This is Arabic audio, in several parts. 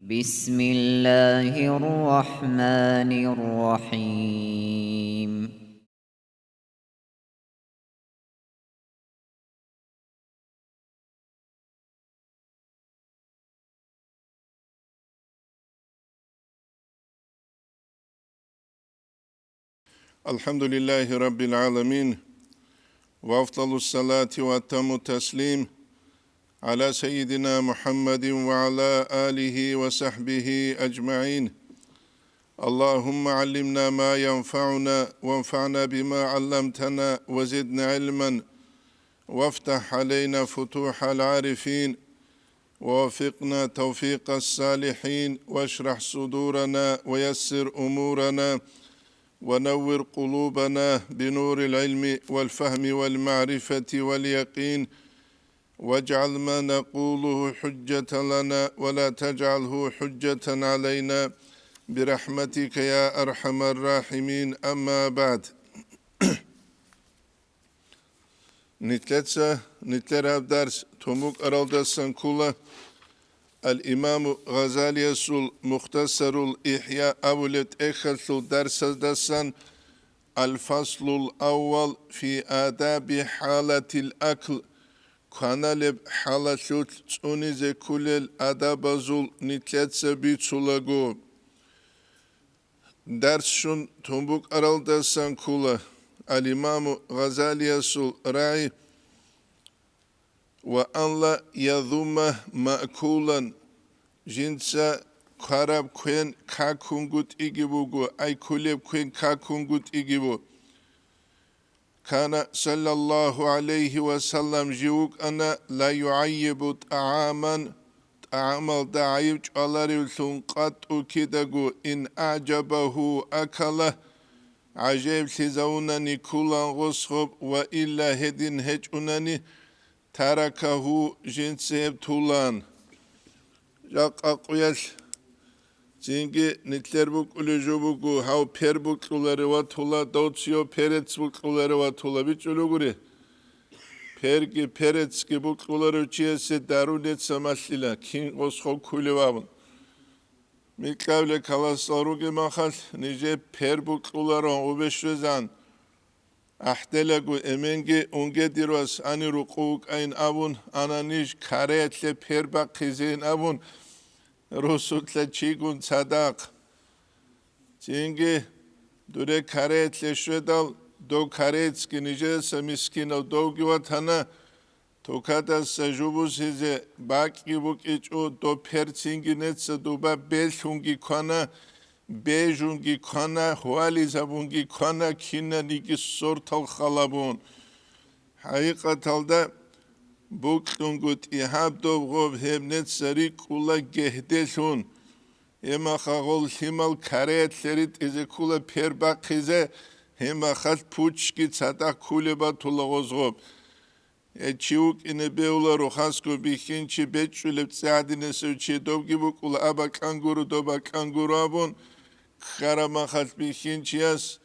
بسم الله الرحمن الرحيم. Elhamdülillahi Rabbil alemin. Ve afdalus salati ve atammu teslim ala seyyidina Muhammedin ve ala alihi ve sahbihi ecma'in. Allahümme allimna ma yenfa'una ve enfa'na bima allamtana ve zidna ilmen ve aftah aleyna futuhal arifin ve vafikna tevfiqas salihin ve eşrah sudurana ve yessir umurana ونور قلوبنا بنور العلم والفهم والمعرفة واليقين واجعل ما نقوله حجة لنا ولا تجعله حجة علينا برحمتك يا أرحم الراحمين أما بعد. Nitler ders tomuk araldasan kula El-İmam-ı Gazaliyesul Muhtasarul İhya Avulet Ekhasul Dersazdasan El-Faslul Avval fi adabi halatil akl kanaleb halasut tsunize kulel adabazul nitletse bitsulago. Ders şun tombuk araldasan kula El-İmam-ı Gazaliyesul Ra'i ve anla yadhuma ma'kulan jinsa karab kuen kakungut igibugu ay kuleb kuen kakungut igibu kana sallallahu aleyhi ve sellem jivuk ana la yuayyibu ta'aman ta'amal da'ayib çaları sunqat ukidagu in a'jabahu akala aceb sizavunani kulan guskhub ve illa hedin hecunani tarakahu jinsev tulan. Jak akuyas jingi nitler bukulu buku hav per bukuları va tula dotsiyo perets bukuları va tula biçuluguri. Pergi peretski bukuları uçiyese darunet samaslila kin oskol kulevabın. Miklavle kalasarugi mahal nice per bukuları ubeşvezan. Ahtelagu emenge unge diros ani rukuk ayn abun ananish karetle perba kizin abun rusutla çigun sadak. Çünkü dure karetle şvedal do karetski nice miskin do givatana tokada sajubus hize baki buk iço do perçingi netse duba belhungi kana Bejungi kana huali zabungi kana kina nigi sortal khalabun. Hakikatalda buktungut ihab dovgov hemnet sari kula gehdesun. Ema khagol himal karet serit eze kula perba kize hema khat puçki tsada kuleba tulagozgov. Çiuk ine beula rohasko bihinçi beçülep tsadine sevçi dovgi bukula aba kanguru doba kanguru abun. Karamakhat bihinçiyas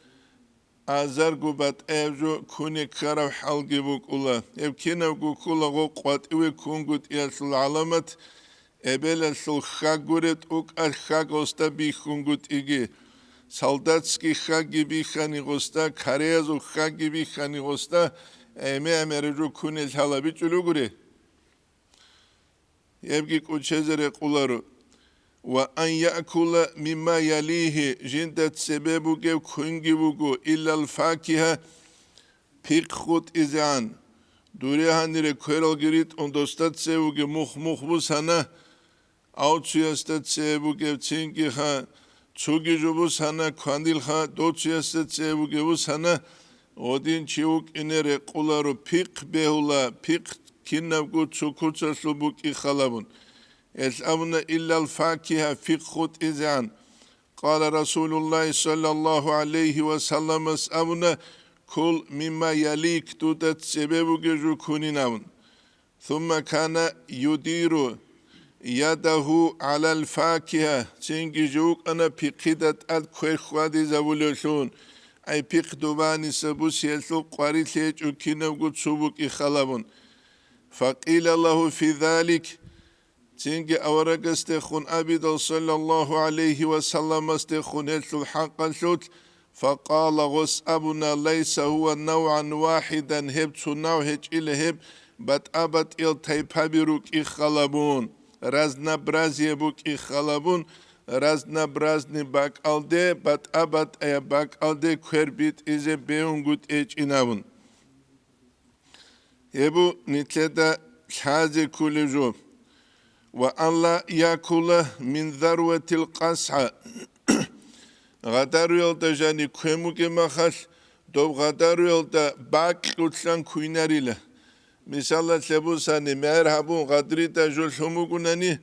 azar gubat evjo kuni karav halgi bukula. Ev kinav gukula go qat iwe kungut yasul alamat ebele sul khaguret uk al khagosta bihungut igi. Saldatski khagi bihani gosta kareazu khagi bihani gosta emereju kuni halabi chuluguri. Evgi kuchezere qularu. Ve an ya'kula mimma yalihi jindet sebebu gev kungibugu illal fakiha pikhut izan dure hanire kweral girit ondostat sevuge muh sana autsuyastat sevuge cingi ha tsugi jubu sana kandil ha dotsuyastat sevuge sana odin chiuk inere qularu pikh behula pikh kinnavgu tsukutsa slubuk ikhalabun يسأمنا إلا الفاكهة فقه إذان قال رسول الله صلى الله عليه وسلم اسأمنا كل مما يليك تودت سببك جكونين ثم كان يدير يده على الفاكهة تنجي جوك أنا بقيدت الكوخواد زولوشون أي بقدوباني سبوس يسو قواري سيج وكينو قد سبوك إخلابون فقيل الله في ذلك تنجي أورقست خون أبيد صلى الله عليه وسلم استخون الحق الشوت فقال غس أبونا ليس هو نوعا واحدا هب تناو هج إلى هب بات أبت إل تيبابيروك إخلابون رزنا برازي بوك إخلابون رزنا برازني باك ألدي بات أبت أي باك ألدي كربيت إزي بيونغوت إج إنابون يبو نتلدا حازي كل جوب وأن لا يأكل من ذروة القصعة غدار يلدا جاني كوموك مخال دوب غدار يلدا باك لطلان كويناريلا مثلا تلبوساني مرحبون غدري دا جول شموغوناني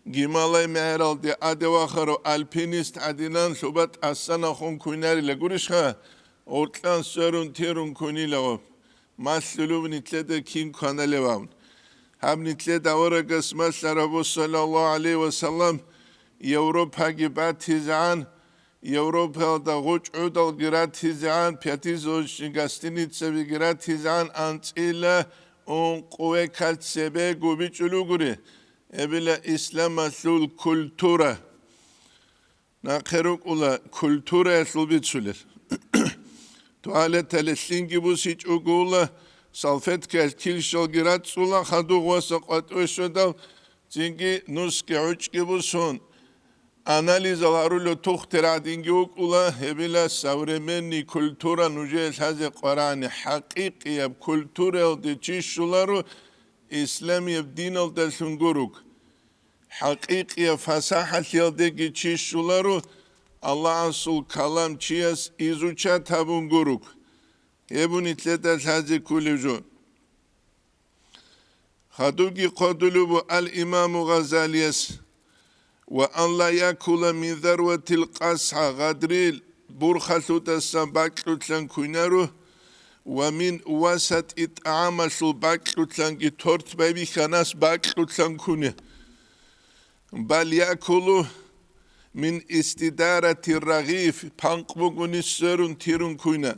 جمالاي مهرالدي أدواخرو ألبينيست عدنان صوبات أسانا خون كويناريلا قرشها أوتلان سرون تيرون كونيلا مسلوب نتلدا كين كاناليوان هم نتلدا ورقس مسلرابو صلى الله عليه وسلم يوروبا جبات هزعان يوروبا دا غوش عودال جرات هزعان بياتيزوش نغستينيت سبي جرات هزعان أنت إلا اون قوة كالت سبي قوبي چلوغوري إبلا إسلام أسلول كولتورة ناقروك أولا كولتورة أسلول بيتسولر توالت تلسلينجي بوسيج أقولا سالفت كال كيلشال جرات سولا خدو غواسق واتوشودال تنجي نسكي عوشكي بوسون analizlarıyla tohtiradingi okula hebila savremenni kultura nujel haze Kur'an hakikiye kultura de çişuları İslamiye dinal da sunguruk hakikiye fasahat yaldeki çişuları Allah'ın sul kalam çiyas izuça tabunguruk hebun itledes haze kulejo hadugi qadulubu al İmam Gazaliyes وأن لا يأكل من ذروة القصعة غدريل برخة السباك لتلان كوينارو ومن وسط إطعام الباك لتلان تورت بيبي خناس باك لتلان كونه بل يأكل من استدارة الرغيف بانقبوغون السرون تيرون كوينا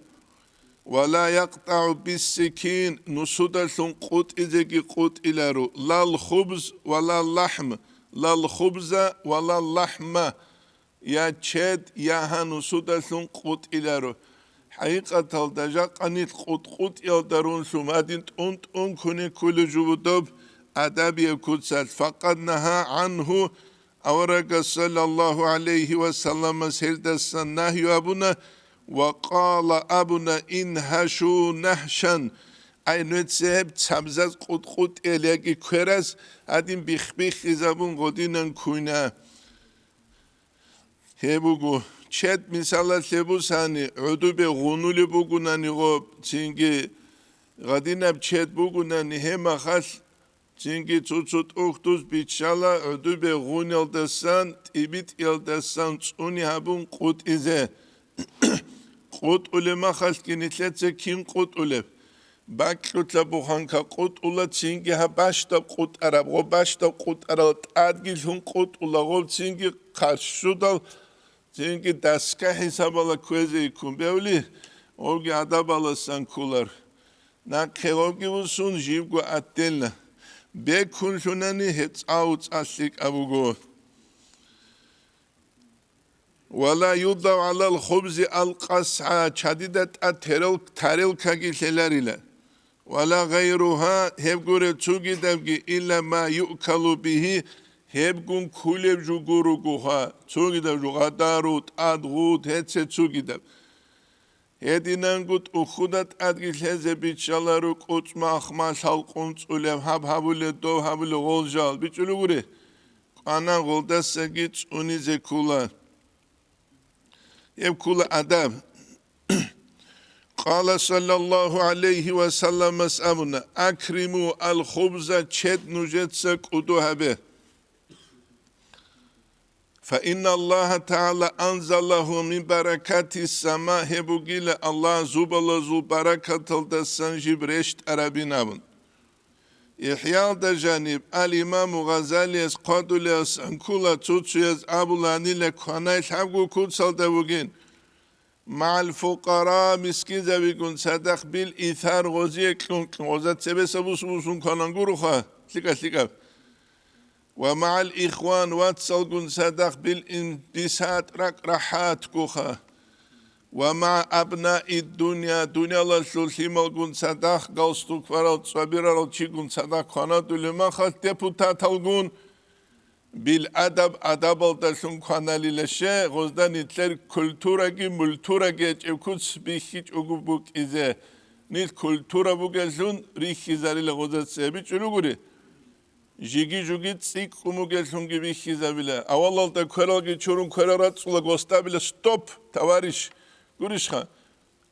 ولا يقطع بالسكين نصودا قوت إذا قوت إلارو لا الخبز ولا اللحم لا الخبز ولا اللحم يا تشد يا هنوسودا سون قوت إلارو حقيقة الدجاج أنيت قوت يلدرون سمادين أنت كوني كل جودوب أدب يكون فقد نهى عنه أورق صلى الله عليه وسلم سيد السنة أبونا وقال أبونا إنهشوا نهشا أي نتسهب تسبزاز قوت إليكي كويرس أدين بيخ إزابون غدينن كوينة هبوغو چت مثلا لبوساني عدو بغنولي بوغوناني غوب تنجي غدينب چت بوغوناني هما خاص تنجي توت أختوز بيتشالا عدو بغون يلدسان تيبيت يلدسان توني هبون قوت إزه قوت أولما خاص كنتلتse كين قوت أولب باكلوتلا بوخانكا قوت أولا تينجي هباشتا قوت أراب غباشتا قوت أراب تادجيل هون قوت أولا غوب تينجي قرشودال تينجي داسكا حسابالا كوزي يكون بيولي أوغي عدابالا سانكولار ناكي أوغي وسون جيبغو أتلنا بيكون شناني هتس أوتس أسيك أبوغو ولا يوضع على الخبز القصعة شديدة تاريل كاكي سلاريلا ولا غيرها هبغوري تسوغي دبغي إلا ما يؤكل به هبغون كولب جوغوروغوها تسوغي دب غداروت أدغوت هتسي تسوغي دب هدينانغوت أخودت أدغي سهزي بيتشالارو قوتما أخماس هالقونت أوليم هبولي دو هبولي غولجال بيتشلو غوري أنا غولدس سجيت أوني زيكولا يبكل أدب قال صلى الله عليه وسلم أسأمنا أكرموا الخبز تشد نجتسك أدوها به فإن الله تعالى أنزله من بركات السماء هبوغيل الله زوبلا زو بركة الدسان جبرشت أرابينابن إحيال دا جانب الإمام غزالي قادو لأس أنكولا توتسيز أبولاني لكوانايش حبقو كوتسال داوغين مع الفقراء مسكين زبيقون صدق بالإثار غزيك غزات سبسا بوسون كانانغورو خوا سيكا ومع الإخوان واتسلقون صدق بالانبساط راحات كوخا ومع أبناء الدنيا دنيا الله سلسيمالقون صدق قلستوك ورال صبيرال چيقون صدق خاندو لما خاص ديبوتات القون بالأدب أدب الدسون خانالي لشه غزدان إتلر كولتوراجي ملتوراجي اكوتس بيخيج اگوبوك إزه نيت كولتورا بوغزون ريخي زاري لغزد سيبي چلوغوري جيجي جوغي تسيك قموغزون جي بيخي زابيلا أول دا كورالجي چورون كورارات سولا غستا ستوب تواريش گوريشخا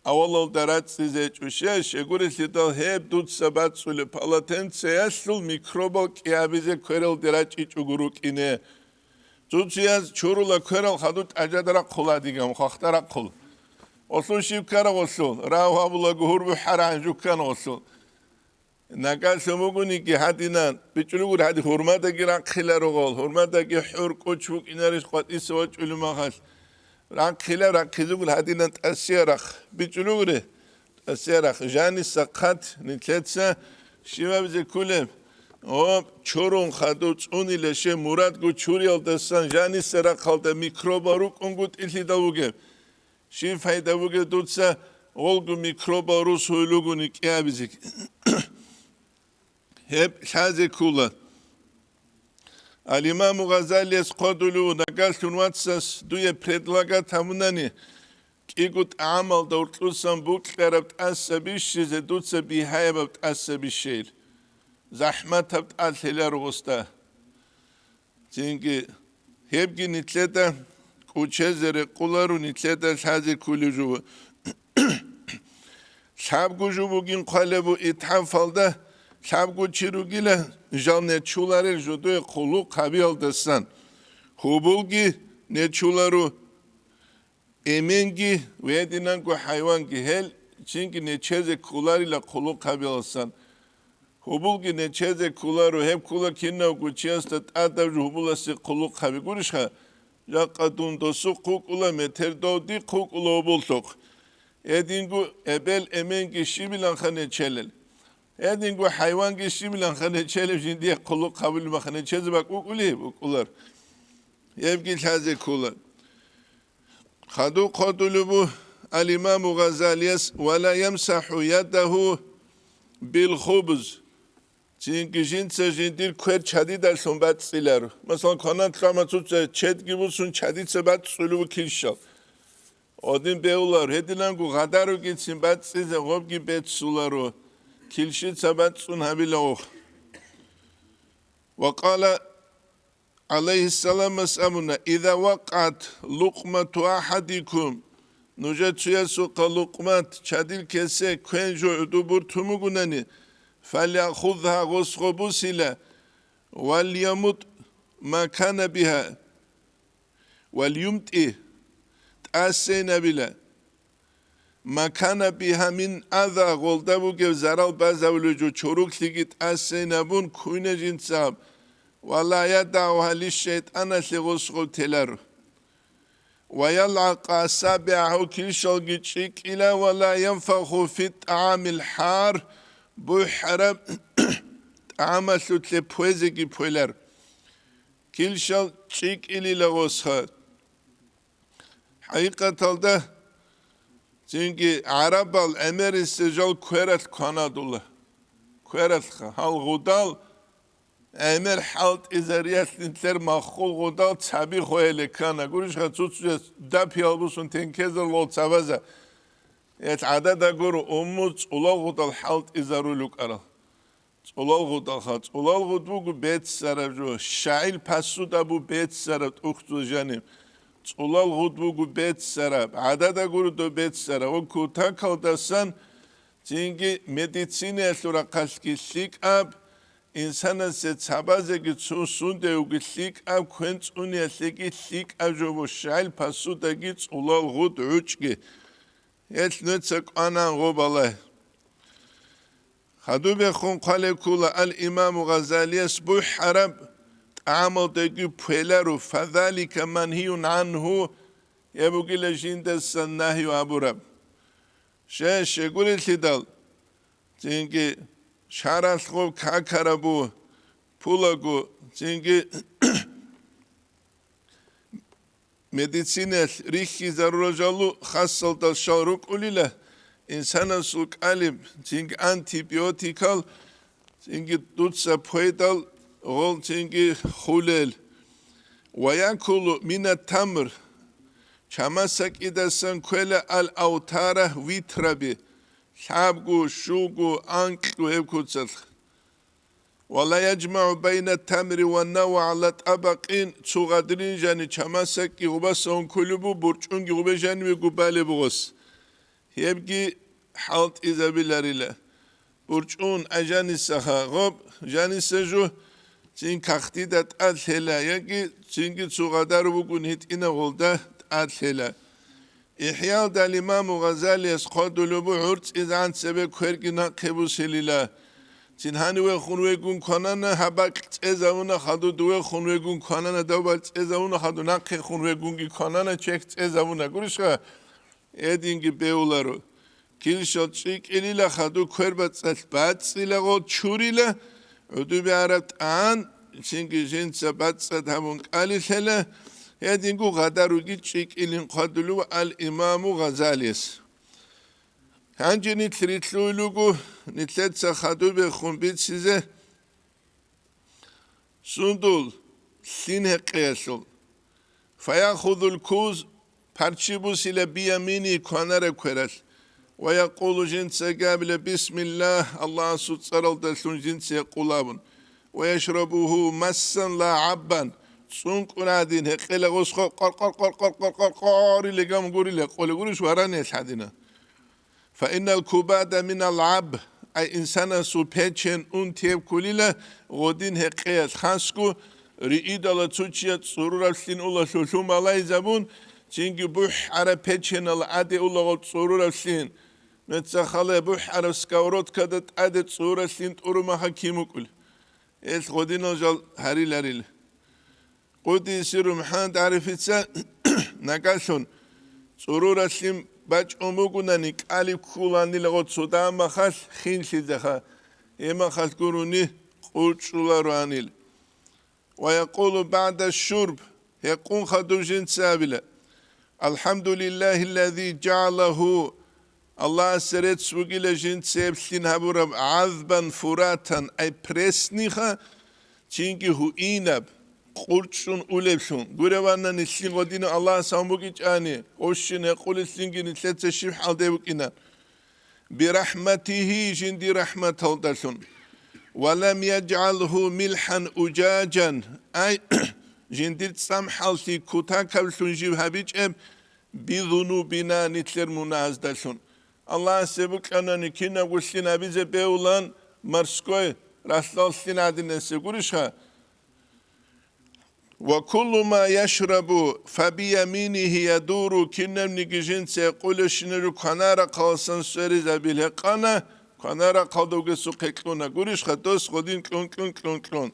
أول دا رات سيزه چوشش اگوري سيدال هيب دوت سبات سولي پالاتن سياسل ميكروبال كيابيزه كورال دراج ايچ اگوروك إنه زوجياز چورولا كورال خدوت أجادرا قولا ديگم خاخترا قول Olsun şivkara olsun, rahavula guhurbu haran jukkan olsun. Nagal sömuguni ki hadinan, biçulugur hadi hurmata giran khilar ol, hurmata ki hur koçuk inariş qat isvaç ulumahas. Ran khilar ran khizugul hadinan tasyarak, biçulugur tasyarak, jani sakat nitletse şiva bize kulem. O çorun khadut unileşe murad gu çuriyal desan jani sarak halda mikrobaruk ungut ilhidavuge. Şi fayda buge tutsa olgu mikroba rus huylugun kiyabizik. Hep şaze kula. Al-İmam Gazali's qadulu nagal sunwatsas duye predlaga tamunani kigut amal da urtlusan buklerabt asabishize dutsa bihayabt asabishil. Zahmatabt al-hilar gusta. Çünkü hep ginitlede Учезере кулару нитледа шазе кулижу. Шабгу жубугин қалебу итхафалда шабгу чиругиле жалне чуларе жудуе кулу кабиалдасан. Хубулги не чулару emengi vedinangu hayvangi hel çünkü ne çeze kularıyla kulu kabialsan. Hubulgi ne çeze kularu hep kula kinna guçiyasta adav hubulası kulu kabi guruşha. Yakadun dosu kukula meterdodi kukula obultuk. Edingu ebel emengi şibilan khane çelel. Edingu hayvan ki şibilan khane çelel jindiye kulu kabil makhane çeze bak ukuli ukular. Evgil haze kular. Khadu qadulubu al-İmam Gazaliyes ve la yemsahu yadahu bil khubz. Çünkü jinse jindir kwer çadi dersun bat siler. Mesela kanat kamatut çed gibusun çadi sebat sulu kilşal. Odin beular hedilen gu gadaru gitsin bat size gob gi bet sularu. Kilşit sebat sun habilo. Ve qala aleyhisselam mes'amuna İza vakat luqmatu ahadikum nujet suqa luqmat çadil kese kwenjo udubur tumugunani فَلْيَأْخُذْهَا غُسْغُبُسِلَ وَلْيَمُتْ مَا كَانَ بِهَا وَلْيُمْتِئِ تَأَسَّيْنَ بِلَا مَا كَانَ بِهَا مِنْ أَذَا غُلْدَبُ گَوْ زَرَالْ بَزَوْلُجُ چُرُكْ لِگِتْ أَسَّيْنَ بُنْ كُيْنَ جِنْسَابِ وَلَا يَدَعُهَا لِلشَّيْطَانَ لِغُسْغُ تِلَرُ وَيَلْعَقَ أَصَابِعَهُ كِلْشَلْ گِچِكْ إِلَى وَلَا يَنْفَخُ فِي الطَّعَامِ الْحَارِ Bu harap ama sütle poeze ki poeler. Kilşal çik iliyle olsa. Hakikatalda çünkü Arabal emer istijal kuerat kanadullah. Kuerat hal gudal emer halt izariyat nitler mahkul gudal tabi khoyle kana. Guriş hatsutsuz dap yalbusun tenkezer lol çabaza. Et adada guru umut ulal gudal halt izaruluk ara. Ulal gudal hat. Ulal gudu bet sarabjo. Şail pasuda bu bet sarab uktu janim. Ulal gudu bet sarab. Adada guru do bet sarab. O kuta kaldasan çünkü medisine sura kaskislik ab insana se çabaze gitsun de ugitlik ab kwenç unyaslik ab jo şail pasuda git ulal gudu uçki. Et nötsek anan gobalay. Hadu bekhun qale kula al-İmam Gazaliyes bu harab amaldaki peleru fadhalika manhiyun anhu yebugile jindesan nahyu aburab. Şegul iltidal çünkü şaras gov kakarabu pulagu çünkü medicinel rihki zarurajalu hassaldal şaruk ulile insana sulk alim çünkü antibiyotikal çünkü tutsa poydal ol çünkü hulel ve yakulu minet tamr çamasak idasan kwele al autara vitrabi şabgu şugu anklu evkutsal ولا يجمع بين التمر والنوى على طبقين تغادرين جاني çamasak يغبسون كلبو برçun يغبجان ويغبالي بغس يبقي حالت إذا بالله برçun أجاني سخا غب جاني سجو چين كاختيدت أدهلا يجي چين تغادر بغن هيت إنا غلده أدهلا إحياء دا الإمام غزالي اسقاد لبو عرض إذا عن سبب كورجنا قبو سليلا چین هنوی خونویگون کنن هبک ازاونه خدو دوی خونویگون کنن دوبل ازاونه خدو نقی خونویگونگی کنن چک ازاونه گوشگاه edingi beularu kilşot çik eliyle خدو کربت بعد سیله و چوریله ادو بیارت آن چینگی جنس بعد سد همون قلیله edingu غداروگی çik elin قدلو الامام غزالیس Hangi nitritluğu nitletse hadu be khumbit size sundul sinhe qesul fayakhudul kuz parçibus ile biyamini kanara kweras ve yaqulu jinse gabile bismillah Allah sutsaral dalsun jinse qulabun ve yeşrabuhu massan la abban sunk unadin heqele gosqo qor ile gam gorile qole gurish warane hadina فإن الكباد من العب أي إنسان سوبيتشن تيب كليلا غودين هقيت خاسكو رئيد على تشيت سرور السين الله شوشوم الله يزبون چينجي بوح على بيتشن العادي الله غد سرور السين نتسخله بوح على سكاورات كدت عادة سرور السين تورما حكيمو كل إيش غودين الجل هاري لاريل قودي سيرو محمد عارفتسا نقاشون سرور السين باج أموجناني كالي كولاني لغت سودا ما خاص خين شدها إما خاص كوروني قلتشولا رانيل ويقول بعد الشرب يقول خدوجين سابلا الحمد لله الذي جعله الله سرت سوغيل جين سيبسين هبورب عذبا فراتا أي برسنيخا چينكي هو إينب قرشون أولبشون غروانا نسلين غدين الله سامبوكيش آني قوشين يقول السلين نسلت الشيف حال ديبوكينا برحمته جندي رحمة الدرسون ولم يجعله ملحا أجاجا أي جندي تسامحال سي كوتا كبسون جيب هبيج بذنوبنا نتلر مناز درسون الله سيبوك أنا نكينا قوشين أبيزي بيولان مرسكوي رسال سين عدين سيقورشها وكل ما يشرب فبيمينه يدور كنم نيجين سيقول شنو كنارا قالسن سوري زبيله كنارا قادوغ سوقكلونا غوريش خدوس خدين كلون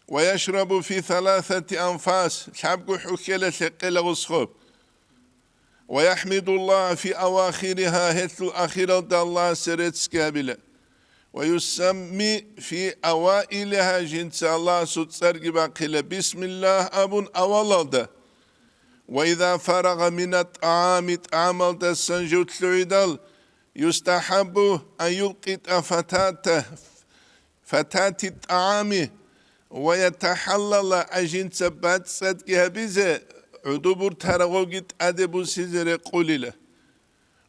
ويشرب في 3 أنفاس شابق حكيله ثقيل غصخب ويحمد الله في أواخرها هتل أخيرة الله سرتسكابله ويسمي في أوائلها جنس الله ستسرق باقيلة بسم الله أبن أولاده وإذا فرغ من الطعام تعمل السنجوت سعيدال يستحب أن يلقط فتاة الطعام ويتحلل أجنس بات صدقها بزي عدوبر ترغوغت أدبو سيزر قوليله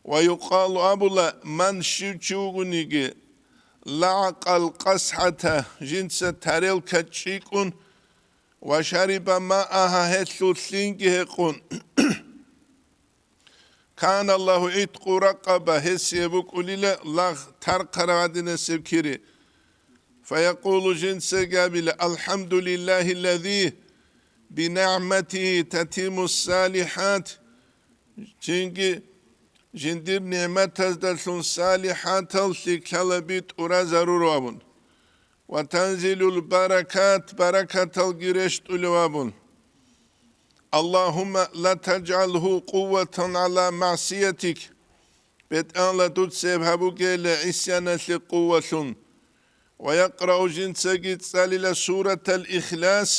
ويقال أبولا من شوچوغنيجي لعق القصحة جنس تاريل كتشيكون وشرب ماءها هتلو سينجهقون كان الله عتق رقبة هسيبك قليلا لغ ترقر عدنا سبكري فيقول جنس قابل الحمد لله الذي بنعمته تتم الصالحات جنجي جندير نعمت درسون صالحات السكالبيت ورا ضرورابون وتنزل البركات بركة الجرشت الوابون اللهم لا تجعله قوة على معصيتك بيت أن لا تتسيب هبوك لعسيانة قوة ويقرأ جنسك تسالي سورة الإخلاص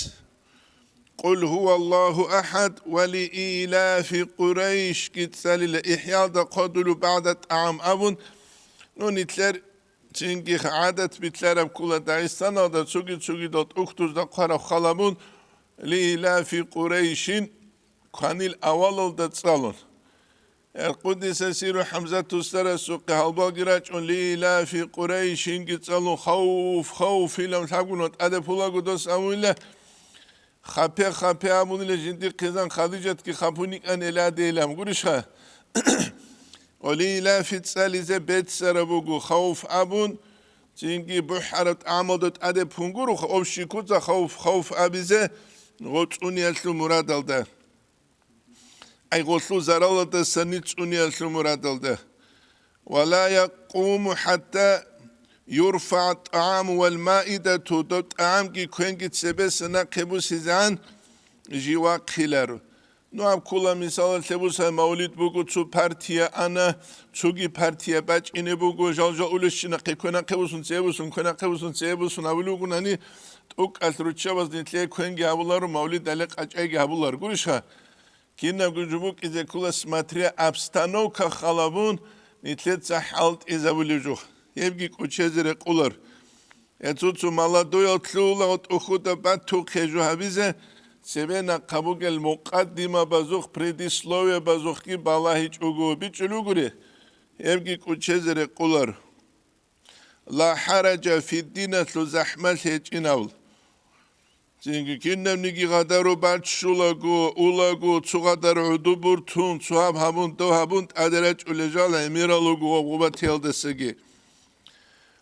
قل هو الله أحد ولإيلاف قريش كتسالي إحياء قدل بعد عام أبن نونيتلر çünkü adet bitlerim kula Dağistan'a da çugi dot uktuzda kara xalabun li ilafi Qureyşin kanil aval oldu tsalon. Kudüs'e siru Hamza tustara suqi halbal giraç on li ilafi Qureyşin gitsalon xawf ilam sabunot ade pula gudos amule xape amule jindi kızan Khadijat ki xapunik an ela delam gurişha. وليلا في تساليزة بيت سربوغو خوف أبون تينجي بحرت عمدت أدي بونغورو خوف شيكوزا خوف أبيزة غوتوني أسلو مراد الده أي غوتلو زرالة سنيتوني أسلو مراد الده ولا يقوم حتى يرفع الطعام والمائدة تودت طعام كي كوينجي تسبسنا قبو سيزان جوا خيلارو نواب كولا مثال تبوسا مولد بوگو تو پارتیا انا چوگی پارتیا بچ اینه بوگو جال اولشینا قیکونا قبوسون سیبوسون اولوگو نانی توک از روچه باز نیتلیه کوینگی هبولارو مولد دلیق اجایگی هبولار گوشها که اینم گوجبوک ایزه کولا سماتریا ابستانو که خالابون نیتلیه زحالت ایزه بولیجو یبگی کوچه زیر قولار اتوتو مالا دویل تلولا ات اخودا بد تو خیجو هبیزه سبنا قبوك المقدمة بزوخ предисловие بزوخ كي بالله چوغو بيچلوغري يبقي كوچزر قولر لا حرج في الدين لو زحمة هيچيناول çünkü kinnem nigi qadaru batşulagu ulagu çuqadar uduburtun çuhab habun do habun aderaç ulejala emiralugu obubatildesigi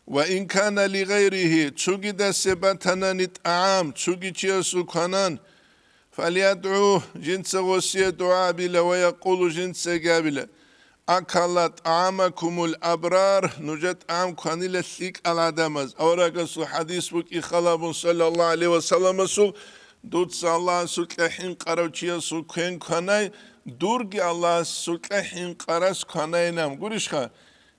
ve in kana li gayrihi çugi da sebatana nit'am çugi chiasu kanan فليدعوه جنس غسية دعاء بلا ويقول جنس قابلة أكلت طعامكم الأبرار نجت عام كانيل الثيك على دمز أورقص حديث بك إخلاب صلى الله عليه وسلم سو دوت صلى الله سلحين قروشيا سلحين كاناي دورجي الله سلحين قرس كاناي نام قرشخا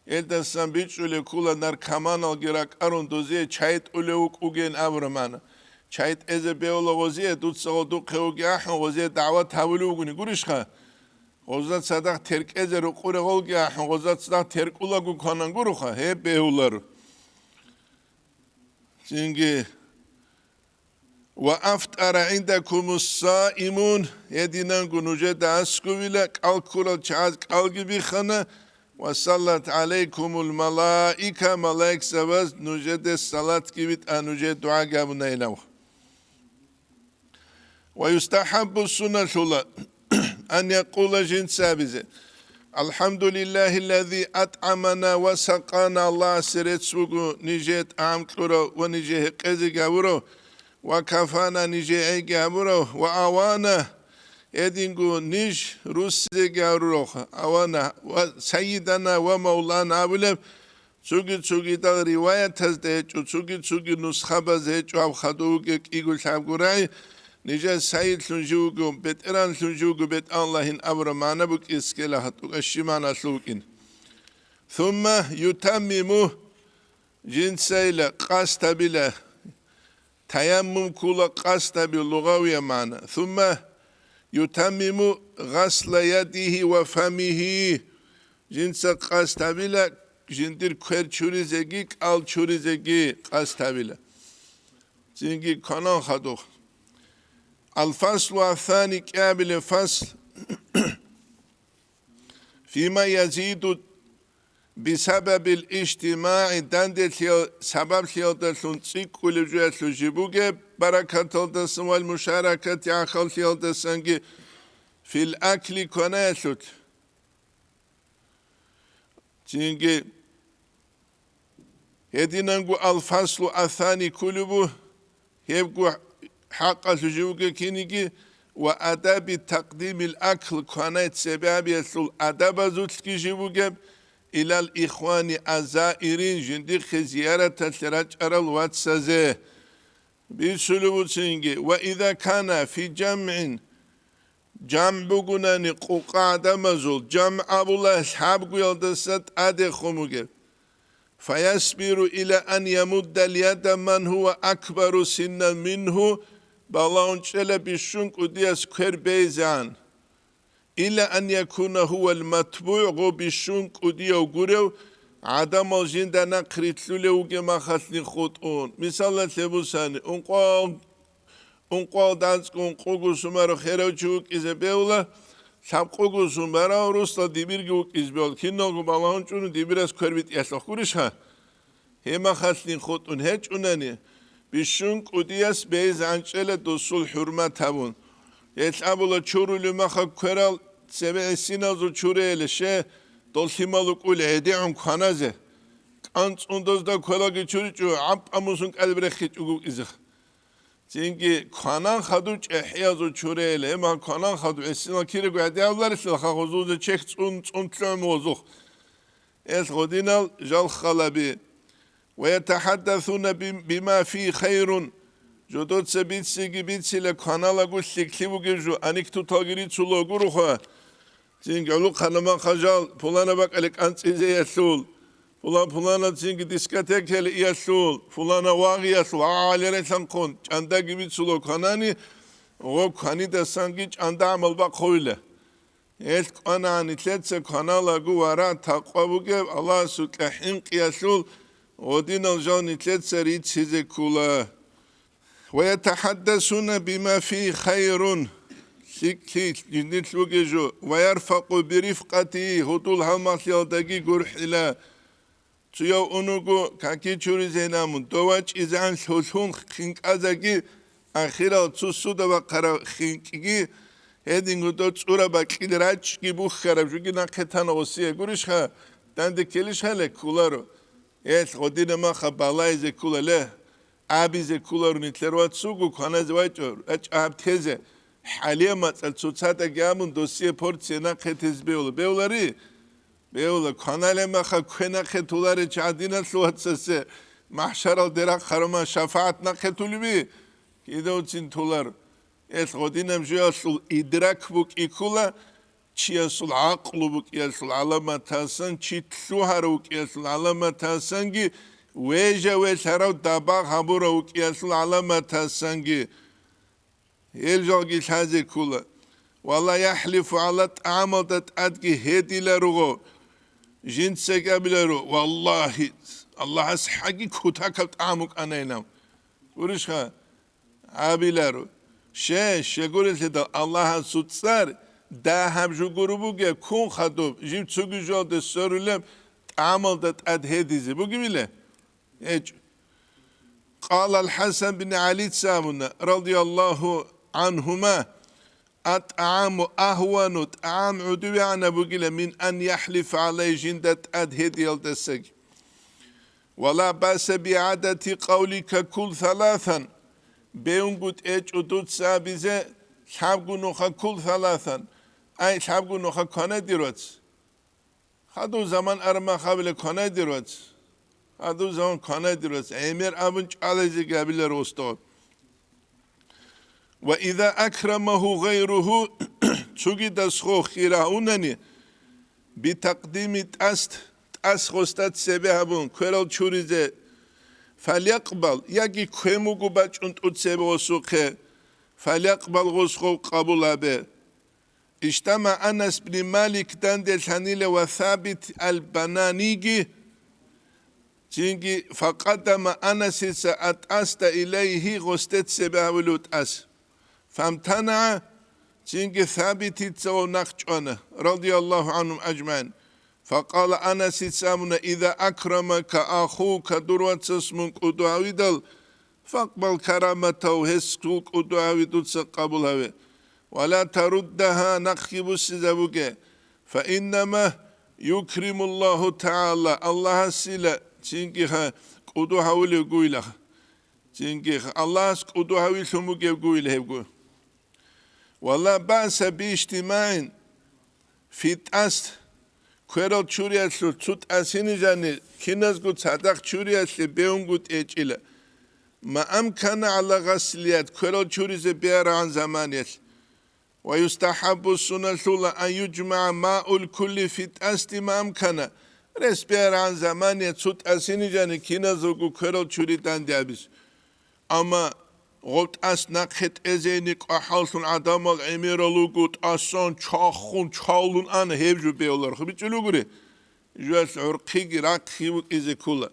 الدستان بيش أولي كولا نار كمان الجراك أرون دوزيه چايت أوليوك أوغين أبرمانا چایت از بیول وزیه دوت سال دو خیوگی آخن وزیه دعوت حولی وگونی گوریش خا وزات صدق ترک از رو قره غلگی آخن وزات صدق ترک اولا گو کنن گورو خا هی بیولارو چینگی و افتر عندكم الصائمون يدينان نوجه داسكو ویلا کالکولا چاز کالگی بیخانه و صلت علیکم الملائکه ملائک سواز نوجه ده صلات کی بیت انوجه دعا گابونه اینو ويستحب السنة أن يقول جنس بزي الحمد لله الذي أطعمنا وسقانا الله سرت سوغو نجيت عمكرو ونجيه قزي غورو وكفانا نجيه غورو وآوانا يدينغو نج روسي غورو آوانا سيدنا ومولانا أبلم چوگی دا روایت هست چوگی نسخه بزه چو خدوگه ایگو شبگورای نجا سعید سنجوگو بيت إيران سنجوگو بيت اللهين أبرمانا بك إسكيلا هتوك الشمانا سلوكين ثم يتممو جنسيلا قاست بلا تيمم كولا قاست باللغوية معنا ثم يتممو غسل يده وفمه جنس قاست بلا جندر كوير چوريزگي قال چوريزگي قاست بلا زنگي كانان خدوخ الفصل الثاني قابل الفصل فيما يزيد بسبب الاجتماع دندت سبب خيالتون تسيق كل جوات لجيبوغي بركة الدسن والمشاركة عخل خيالتسنجي في الأكل كناسوت تينجي هدينانجو الفصل الثاني كلبو يبقو حق الجوجة كينيجي وأداب تقديم الأكل كانت سبب يسول أداب زوجي جوجة إلى الإخوان الزائرين جندق زيارة الثلاث أرل واتسازه بسلوتينجي وإذا كان في جمع بقولني قاعدة مزول جمع أبو الله أصحاب قيادة أدي خموجة فيصبر إلى أن يمد اليد من هو أكبر سنا منه بالون شل بشنك وديس كر بيزان إلى أن يكون هو المتبوع بشنك وديو غورو عدم الجندنا قريتلو وجما خاطني خطون مثال تبوسان unqol danskun qugusumaro xerochuk izebeula samqugusumaro rusla dibirguk izbeol kinnogu balahonchunu dibiras kwervit yaslaqurishha hema khaslin khotun hechunani bishun qudiyas beiz anchele dosul hurmatavun yetlabula churulu makha kweral sebe sinazu churele she dolhimaluk ule ediun khanaze qanç undozda kolagi churichu ap amusun qalbre khichuguk izh çünkü kanan xaduç ehyazu çurele ma kanan xadu esina kiri gadiavlar isla xazuzu çek çuntlum ozuq es godinal jal khalabi ve yetahaddathuna bima fi khayrun jodot sebitsi gibitsile kanala guslikli bu geju anik tutagiri çulogurxa çünkü lu kanama xajal pulana bak alek antsize yasul Fulana çünkü diskotekeli yasul, fulana var yasul, alere sankon, çanda gibi çulo kanani, o kani de sanki çanda amal bak koyle. Es kanani tletse kanala guvara takva buge Allah sutlahin yasul, odin aljan tletse rit size kula. Ve yetahaddesuna bima fi khayrun. Sikli jindit lugejo ve yerfaqu birifqati hutul halmasyaldagi gurhila. Suya onugu kaki çuri zenamun dovaç izan sosun khinkazagi akhira tsusuda va qara khinkigi hedingu do tsura ba kidrach ki bu kharab jugi na khetan osiye gurishha dande kelishale kularo es godina ma khabalay ze kulale abi ze kularo nitlerwat sugu kanaz vachor ach ab teze haliya matsal tsutsata gamun dosiye portsiye na khetez beolari Beola kanale makha kwena khetulare chadina sluatsase mahşaral derak kharama şafaat na khetulbi kidoçin tular es godinem jasul idrak buk ikula chiasul aqlu buk yasul alamatasan chitluhar buk yasul alamatasan gi veja ve sarav daba habura buk yasul alamatasan gi eljogi haze kula Vallahi yahlifu ala ta'amadat adgi hedilerugo Jinse gabileru vallahi Allah as hagi kutakat amuk anaynam. Urishha abileru şegurelse da Allah'a sutsar da ham ju grubu ge kun khadub jim tsugujo de sorulem amaldat adhedizi bu gibile. قال الحسن بن علي تسامنا رضي الله عنهما أطعام أهون طعام عدوي عن بقيل من أن يحلف علي جندة أدهد يلدسك ولا بأس بعادة قولك كل ثلاثا بيونغوت إيج أدود سابزة شابقو نوخا كل ثلاثا أي شابقو نوخا كونه ديروت خدو زمان أرما خابل كونه ديروت خدو زمان كونه ديروت أمير أبنج عليزي قابل روستو وإذا أكرمه غيره تجد سخو خيراونني بتقديم تأسخستات سبهبون كرال چوريزه فليقبل يجي كموغو بچونت اتسبه وسوخه فليقبل غسخو قبول به اجتمع أنس بن مالك دندل حنيل وثابت البنانيجي جنجي فقدم أنس سأتأست إليه غستت سبهولوت أس فامتنع جنجي ثابت تسو نخجونه رضي الله عنهم أجمعين فقال أنس سامنا إذا أكرمك أخوك دروت اسمك أدعويدل فاقبل كرامته هسكوك أدعويدل سقبلها ولا تردها نخيب السزبك فإنما يكرم الله تعالى الله سيلا جنجي أدعويل قويلة جنجي الله أدعويل ثمك قويلة والله بأس باجتماع في تأست كيرال چورياسلو تسوت أسيني جاني كيناز قد صدق چورياسلي بيون قد إيجيلا ما أمكن على غسليات كيرال چوريز بيار عن زمانيات ويستحب السنة أن يجمع ماء الكل في تأست ما أمكن Resperan zamani tsut asini jani kina zogu kërëll qyritan djabis. Ama غلط أس نقد إزينك أحلون عدم العمير لوجود أصلا شاخون شالون أنا هيبجو بيولار خبيت لوجري جالس عرقي راقي وإذا كله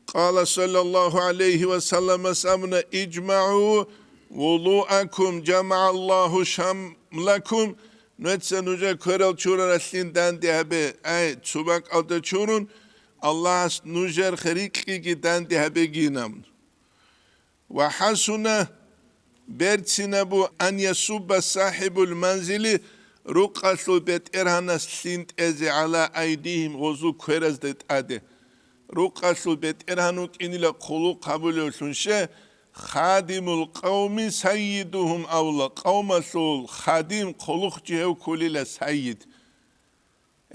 قال صلى الله عليه وسلم سمنا اجمعوا وضوءكم جمع الله شملكم نتسنوجا كرل شورا رسلين دان دهبه أي تسوبك ألتا شورون الله نوجر خريقي دان دهبه جينام وحسن برتسنبو أن يصب صاحب المنزل رقص بيت إرهانا سلنت أزي على أيديهم غزو كورز دت أده رقص بيت إرهانوك إني لقلو قبول سنشه خادم القوم سيدهم أولا قوم سول خادم قلوق جهو كل سيد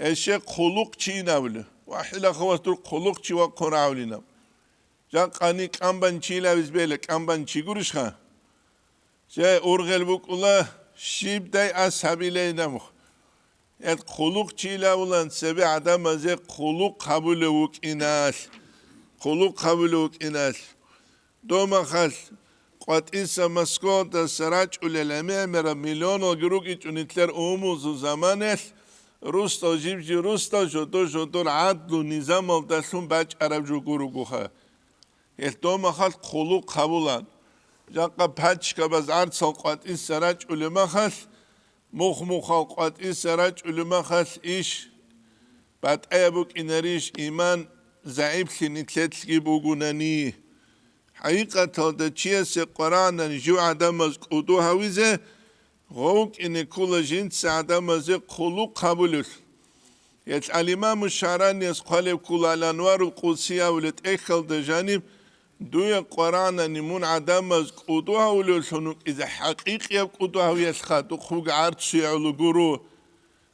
الشيء قلوق جين أولا وحلا خواتر قلوق جوا قرعولنا جان قاني كامبان چيلا بزبيلة كامبان چي گورش خان جاي أورغل بوك الله شيب داي أصحابي لينا مخ يد خلوق چيلا ولان سبي عدم ازي خلوق قبول وك إناس خلوق قبول وك إناس دوما خال قوات إسا مسكوت السراج وللامي مرا مليون وگروك إچونيتلر أموز زمانش روستا جيب جي روستا جدو العدل ونظام الدسون باج عرب جو گروگو خال دوما خال خلوق قبولان جاقا پاچ كباز عرصال قوات إسراج علما خال مخمخال قوات إسراج علما خال إيش بعد أيبوك إنريش إيمان زعيب سنتلتسكي بوغوناني حقيقة هذا چيس قرآن جو عدمز قدو هاويزه غوك إن كل جنس عدمز خلوق قبولش يت الإمام الشعراني يسقال كل الأنوار القدسية ولت إخل دجانب دوية قرآن نمون عدمز قدو هاولش هنوك إذا حقيقي قدو هاويش خاتو خوغ عرض سيعلو قرو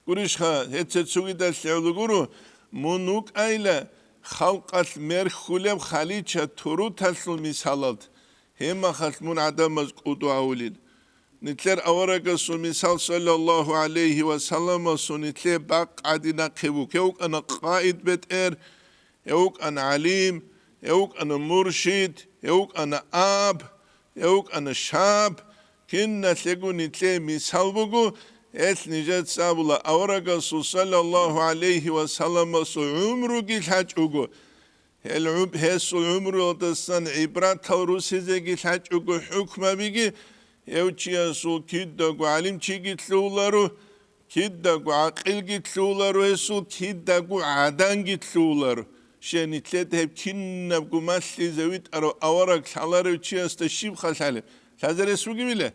قريش خات هتسد سوغي دا سيعلو قرو منوك أيلا خلقت مرخولم خليجة ترو تسل مثالات هما خلمون عدمز قدو هاولين نتلر أورق سمثال صلى الله عليه وسلم سنتلر باق عدنا قبوك يوك أنا قائد بتئر يوك أنا عليم يوك أنا مرشد يوك أنا آب يوك أنا شاب كنا تلقو نتلر مثال بقو إت نجد سابلا أورق صلى الله عليه وسلم عمرو جيل حج أقو هس العمر ودستان عبرات الروسي جيل حج أقو حكمة بيجي يوتشي سو كيدغو علم چي گيتلولارو كيدغو عقل گيتلولارو هسو كيدغو عدن گيتلولارو شنيتلت هب كينبغو ماسلي زويت ارو اورق خالارو چي است شيب خالله لازر سوغي بيله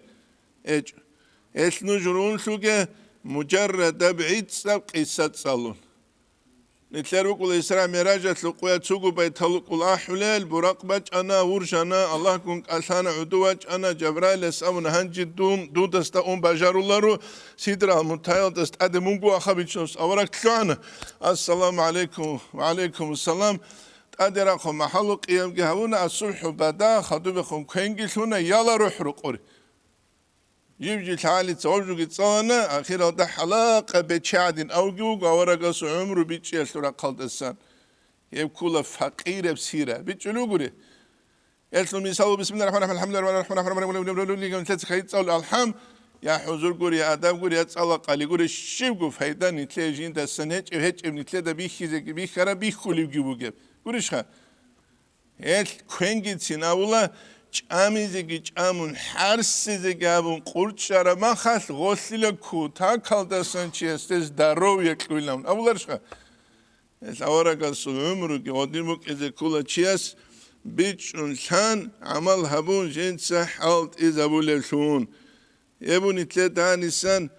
اسنو جرون سوغه مجرد بعيد سب قصه صالون نتلر وقول إسراء مراجعة لقوية سوقو بيتلق الأحلال براقبة أنا ورشنا الله كن أسانا عدوة أنا جبرائيل أسأون هنجي دو دستاون بجار الله رو سيدرا المتايل دست أدمونقو أخبيتشنس أوراك شوانا السلام عليكم وعليكم السلام أدراكم محلو قيام جهونا الصلح بدا خدو بكم كنجلونا يلا روح رقوري يجي تعالي تزوجوا قصانا أخيرا ده حلاقة بتشعدين أوجوج أورجس عمره بيتشي سورة قلد السن يبكوا فقير بسيرة بيتشلو قولي يسلم يسالو بسم الله الرحمن الرحيم الحمد لله الرحمن الرحيم الحمد يا حضور قولي يا آدم قولي يتسأل قالي قولي شيبقوا فايدة نتلاقي جين ده السنة هيك نتلاقي ده بيخيزك بيخرا بيخولي بجيبوجب قوليش خا هيك كوينجي تناولا چامیزگی چامون هر سیزگی همون قرد شره من خاص غسل کوتا کالدستان چی استش درو یک کویلم اولش خا از اورگا سلام که آدیمو که از کولا چی است بیچون شان عمل هبون جنس حالت از ابولشون یبونی تدانیسان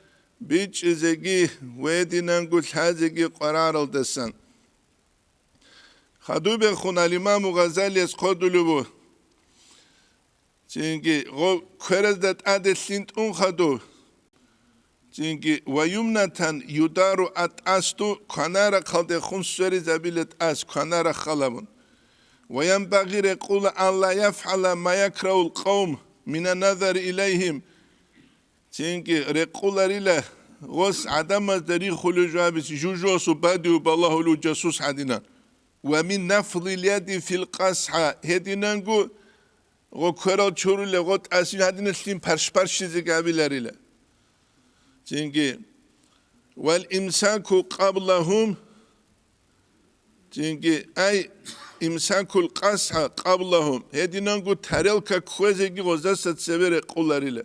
بیچ ازگی ویدی نانگوش هزگی قرار الدستان خدو به خون الامام غزالی از خودلو بود چینگی خرز دت ادسینت اون خدو چینگی ویومنتن یودارو ات استو کنار خالد خون سری زبیلت اس کنار خالمون ویم بغیر قول الله یفعل ما یکره القوم من النظر الیهم چینگی رقولریله غوس عدم داري خلو جابس جوجوس وبادي وبالله لو جاسوس حدنا ومن نفض اليد في القصحة هدينا نقول غو كرال چورو لغوت اسين حدنا سليم پرش چيزي قابلاريلا تنجي والإمساك قبلهم تنجي أي إمساك القصحة قبلهم هدينا نقول تاريلك كوزيجي غزاسة سبير قولاريلا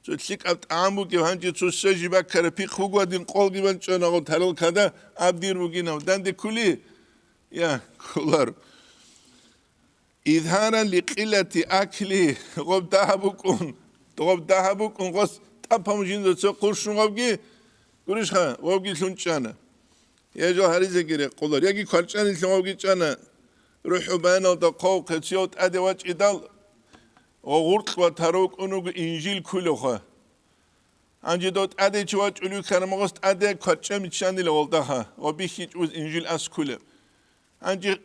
تلك أبت عامو كي هانجي تسجي بكرة بيق خوغوا دين قول جبان چون أغو تاريل كذا أبدير بگينام دان دي كلي يا كولار إظهارا لقلة أكلي غب دهبكون غص تابهم جين دو قرشون غبگي قرش خا غبگي سنچانا يجو هريزة گيري قولار يجي كالچاني سنغبگي چانا روحو بانا دا قو قتيوت أدواج إدال وغرق وتروك أنوغ إنجيل كله خا أنجي دوت أدي چواج أولو كرمغست أدي كالچامي چاندي لغلدها وبيخيج وز إنجيل أس كله أنجي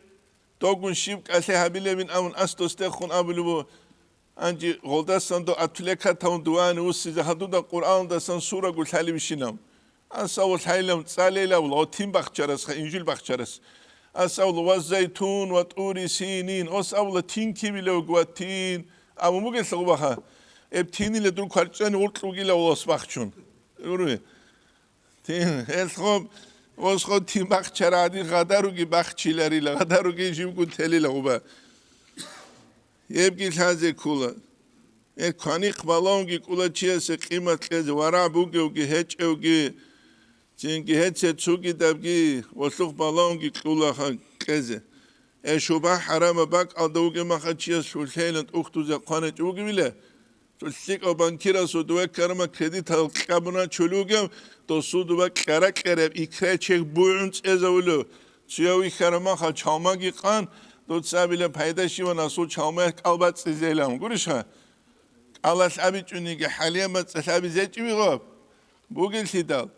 دوغون شيبك أسي هبيلي من أمون أستوستيخون أبلو أنجي غلدستان دو أتلكا تاون دواني وسيزي هدو دا قرآن دا سان سورة قل حالي بشينام أساول حاليلم تساليلا ولغو تيم بخچرس خا إنجيل بخچرس أساول والزيتون وطوري سينين أساول تين كيبيلو قواتين أما موجي سغبها ابتيني لدول كارتشاني ورقلوغي لأولاس بخچون يقولوا تين اسخوب واسخوب تين بخچر عادي غداروغي بخچيلاري غداروغي جيبكو تلي لغوبا يبقي الهازي كولا كاني قبالونغي كولا چيسي قيمة لازي ورابوغي وغي هچوغي تينغي هچي تسوغي دابغي واسخ بالونغي كولا خان لازي شوبه حرام باك أدوغي ما خدشيا سلسلة أختو زقانة جوغي بله سلسلة أبانكيرا سودوه كرما كريديت هالقابنا چلوغم دو سودوه كرا كرب إكره چك بوينس ازولو چيوي كرما خد چاماگي قان دو تسابيله پايداشي و ناسو چاماگ قلبات سيزيلهم گورش ها الله سابي چونيگه حاليا ما تسابي زيچي بيغاب بوغل سيدال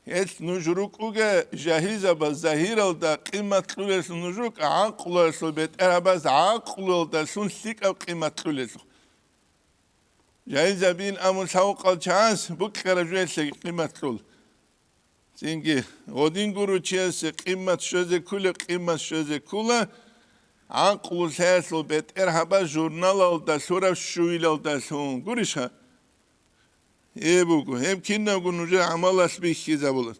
هيت نجروك اوغا جاهزة بزاهير دا قيمة تلولس نجروك عاقلس بيت اراباز عاقل دا سون سيك او قيمة تلولس جاهزة بين امون ساوق الچانس بوك خرجوه قيمة تلول تنجي غودين گورو چيس قيمة شوزي كل قيمة شوزي كل عاقل ساسل بيت اراباز جورنال دا سورا شويل دا سون گورشها يبوكو هم كنا نقول عمل أسبيخ زبولة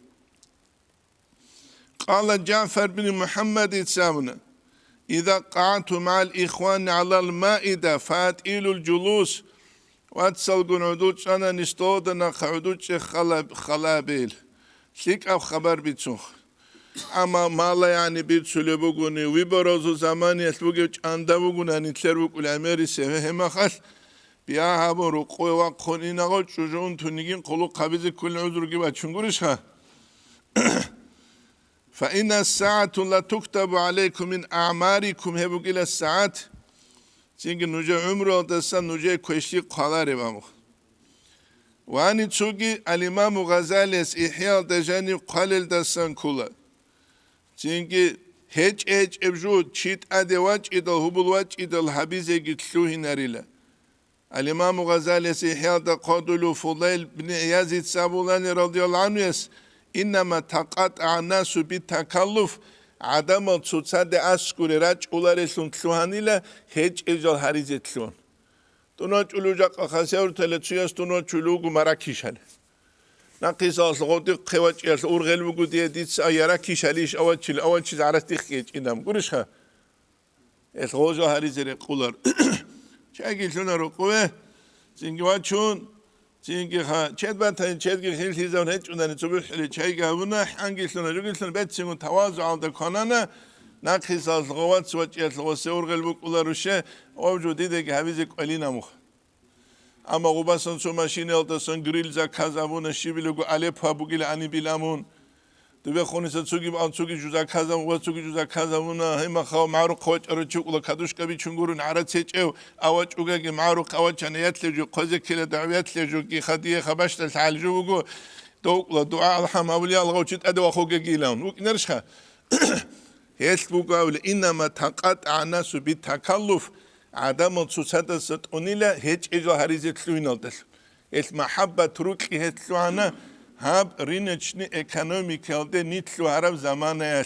قال جعفر بن محمد السامنة إذا قعدت مع الإخوان على المائدة فاتئل الجلوس واتسل قنعدوش أنا نستودنا قعدوش خلابيل سيك أو خبر بيتسوخ أما مالا يعني بيتسولي بقوني ويبرزو زماني يسبوكي أندا بقوني نتلر بقول أميري سيهما خاص بيا هبو رقوي وقوني نغو چوجون تونيگين قلو قبيزي كل عذر جيبا چنگورشها فإن الساعة لا تكتب عليكم من أعماركم هبو إلى الساعات چنگ نوجه عمره دستان نوجه كوشتي قلاري بامو واني تسوغي الإمام غزالي إحياء دجاني قلل دستان كولا چنگ هج ابجو چيت أدواج إدل هبولواج إدل حبيزي جتلوه ناريلا الإمام غزالي سيحيادا قادلو فضيل بن عيازي سابولاني رضي الله عنه يس إنما تقاطع الناس بالتكلف عدم تصاد أسكوري راج أولاري سنتلوهاني لا هج إجال هاريزي تلون تونا چلو جاق خاسيور تلتسياس تونا چلوغو مراكيش هل نقيس أصغوتي قواج يس أورغل بگو ديتس أيراكيش هليش أول چيز عرستي خيج إنام قرشها أصغوجو هاريزي رقولار چاگی شون رقوه چنگی وچون چنگی خا چت باتن چتگی خیلی چیزا هیچ اون نتوبه خیلی چاگی هونه هنگی شون رقی شون بچه چنگون تواضع عند کنانه نقیس از قوات سوچ از قوسه ورقل بکولا روشه وجودی دیگه هویزی قلی نموخ اما قباسن سو ماشین التسن گریل ز کازابون شیبیلگو علی پابوگیل انی بیلامون دوبه خونی سوگی آن سوگی جوزا کازام و سوگی جوزا کازامونا هم خو معرو قوت ارچو ولا کادوش کبی چونگورو نعرت سچو اواج اوگه معرو قوت چنیت لجو قزه کله دعویت لجو کی خدیه خبشت تعالجو بگو دو دعاء الحم اولياء الله وجد ادوا خوگه گیلان و نرشخه هيس بقول انما تقطع الناس بالتكلف عدم تصدق ستونيلا هيج اجا هريزه تلوينالدس المحبه تروكي هتلوانا hab rinechni ekonomikelde nitlu harab zamanayal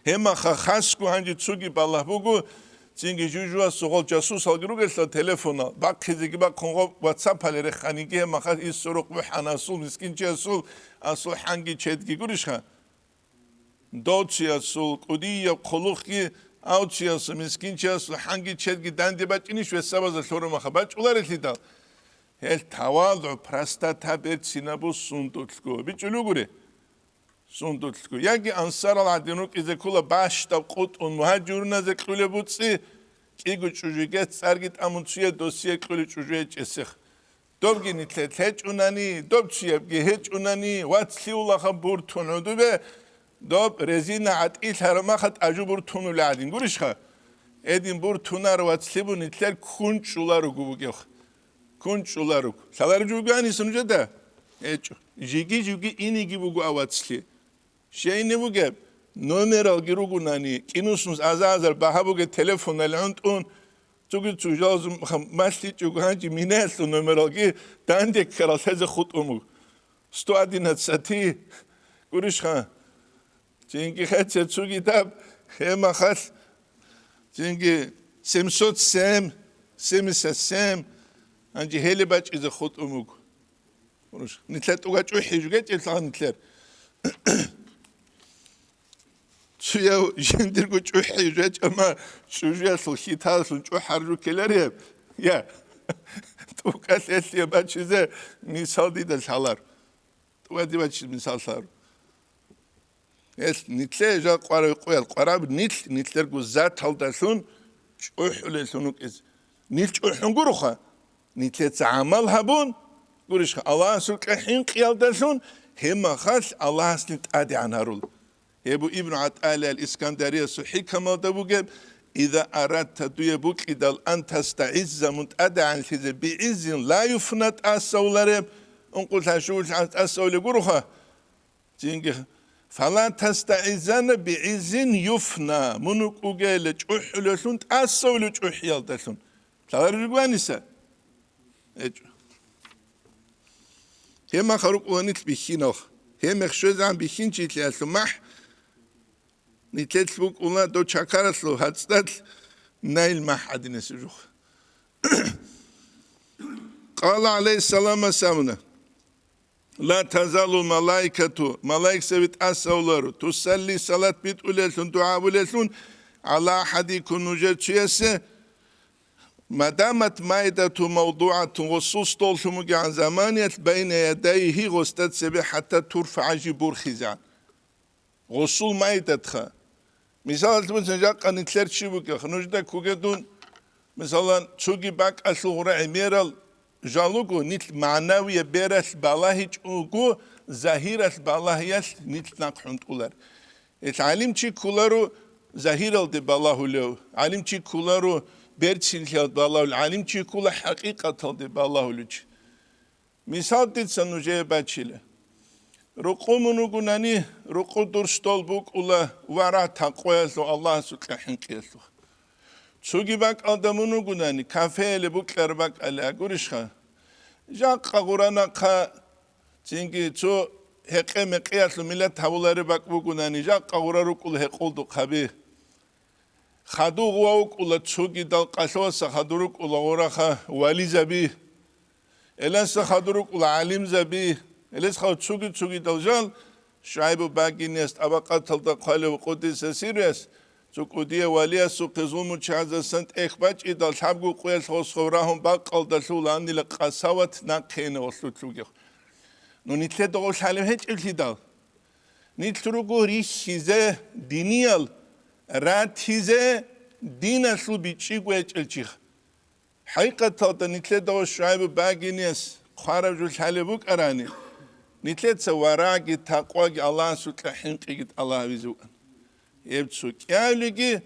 hema khasku hanji tsugi balabugu zingi jujua sogol jasus algirugel telefona bak khizigi bak kongo whatsapp alere khanigi hema khas is soruq bu hanasul miskin jasul asul hangi chetgi gurishha dotsiasul qudiya quluqi autsiasul miskin jasul hangi chetgi dandi bachinish vesabaza soruma khabac ularelida hel tavaldu prastata bertsinabus sundutsko bichulugure sundutsko yagi ansaral adinuk izekula başta qutun muhacuruna zequle butsi qigu çujuget sargit amutsiye dosiye quli çujue çesix dobgini tlet unani dobtsiyebgi heç unani watsliula khabur tunudu be dob rezina atil harama khat ajubur tunuladin gurishha edin bur tunar watslibun itler kunçular gubugeh kunçularuk salar jugani sunuca da jigi ini gibi bu avatsli şey ne bu gep numeral girugunani kinusunuz azazar bahabuge telefonla lantun tugu tujazum masli juganji mines numeral gi dande karaseze khutumu sto adinat sati gurishha çünkü khatse tugi tab hema khas çünkü semsot sem anji hele baç ize khutumuk konuş nitlet ugaç uhijuget elsan nitler suya jendir guç uhijuget ama suya sulhita sulçu harrukeler ya tukas esliye baç ize misal değil de salar tuadi baç misal sar es nitle ja qoyal qorab nitler guzat haldasun uhulesunuk iz nilç uhunguruha nitlet amal habun gurish Allah sulqahin qiyaldasun hema khas Allah snit adi anarul Ebu İbn At'ala el-İskandariye suhi kamalda bu geb İza aratta duye bu qidal an tasta'izza muntada'an size bi'izzin la yufnat as-sawlarib unqul taşul as-sawli guruha çünkü falan tasta'izzana bi'izzin yufna munuk ugele çuhlusun as-sawli çuhyaldasun tavariguanisa Hema kharuk uanit bihinoch. Hema khshozan bihin chitlaslu mah. Nitetsbuk una do chakaraslu hatstat nail mah adinesujuh. Qala aleyhissalam samuna. La tazalu malaikatu. Malaik sevit asavlaru. Tusalli salat bit ulesun dua ulesun. Ala hadikun nujetçiyese. مدامت مائدة موضوعة وصوص طولشمك عن زمانية بين يديه غستت سبي حتى ترفع جبور خزان غصول مائدة مثلا مثلا جاق أن تلر شبك خنوجدا كوجدون مثلا تشوجي باك أسلوغرا عميرال جالوكو نيت معنوية بيرس بالاهيج اوغو ظاهرة بالاهيش نيت ناقحون تقولر العلم چي كولارو ظاهرال دي بالاهو لو علم چي كولارو Berçinliyat Allahul alim ki kula hakikat oldu Allahul uç. Misal ditsan uje bachile. Ruqumunu gunani ruqudur stol buk ula vara taqwayaslu Allah sutlahin qiyaslu. Çugi bak adamunu gunani kafeyle buklar bak ala gurishha. Jaqqa qurana qa çünkü ço heqeme qiyaslu millet tavuları bak bu gunani jaqqa quraru kul heqoldu qabi. Khadu guauk ula tsugi dal qashosa khaduruk ula oraha wali zabi elasa khaduruk ula alim zabi eles khaw tsugi daljal shaibu baginest abaqatalda qale qudis sirias tsukudiya waliya su qizumu chazasant ekhbach idal habgu qiyas khosqorahum baqaldalulan dil qasawat naqene oslutlugi no nitle dol halim hiç ilhidal nitrugu rishize diniyal Ratize din aslu biçi güeçelçih. Hakikaten nitlet o şaibu baginiz kharajul halibuk arani. Nitlet savaragi taqwagi Allah sutlahin qigit Allah vizu. Evtsu kyaligi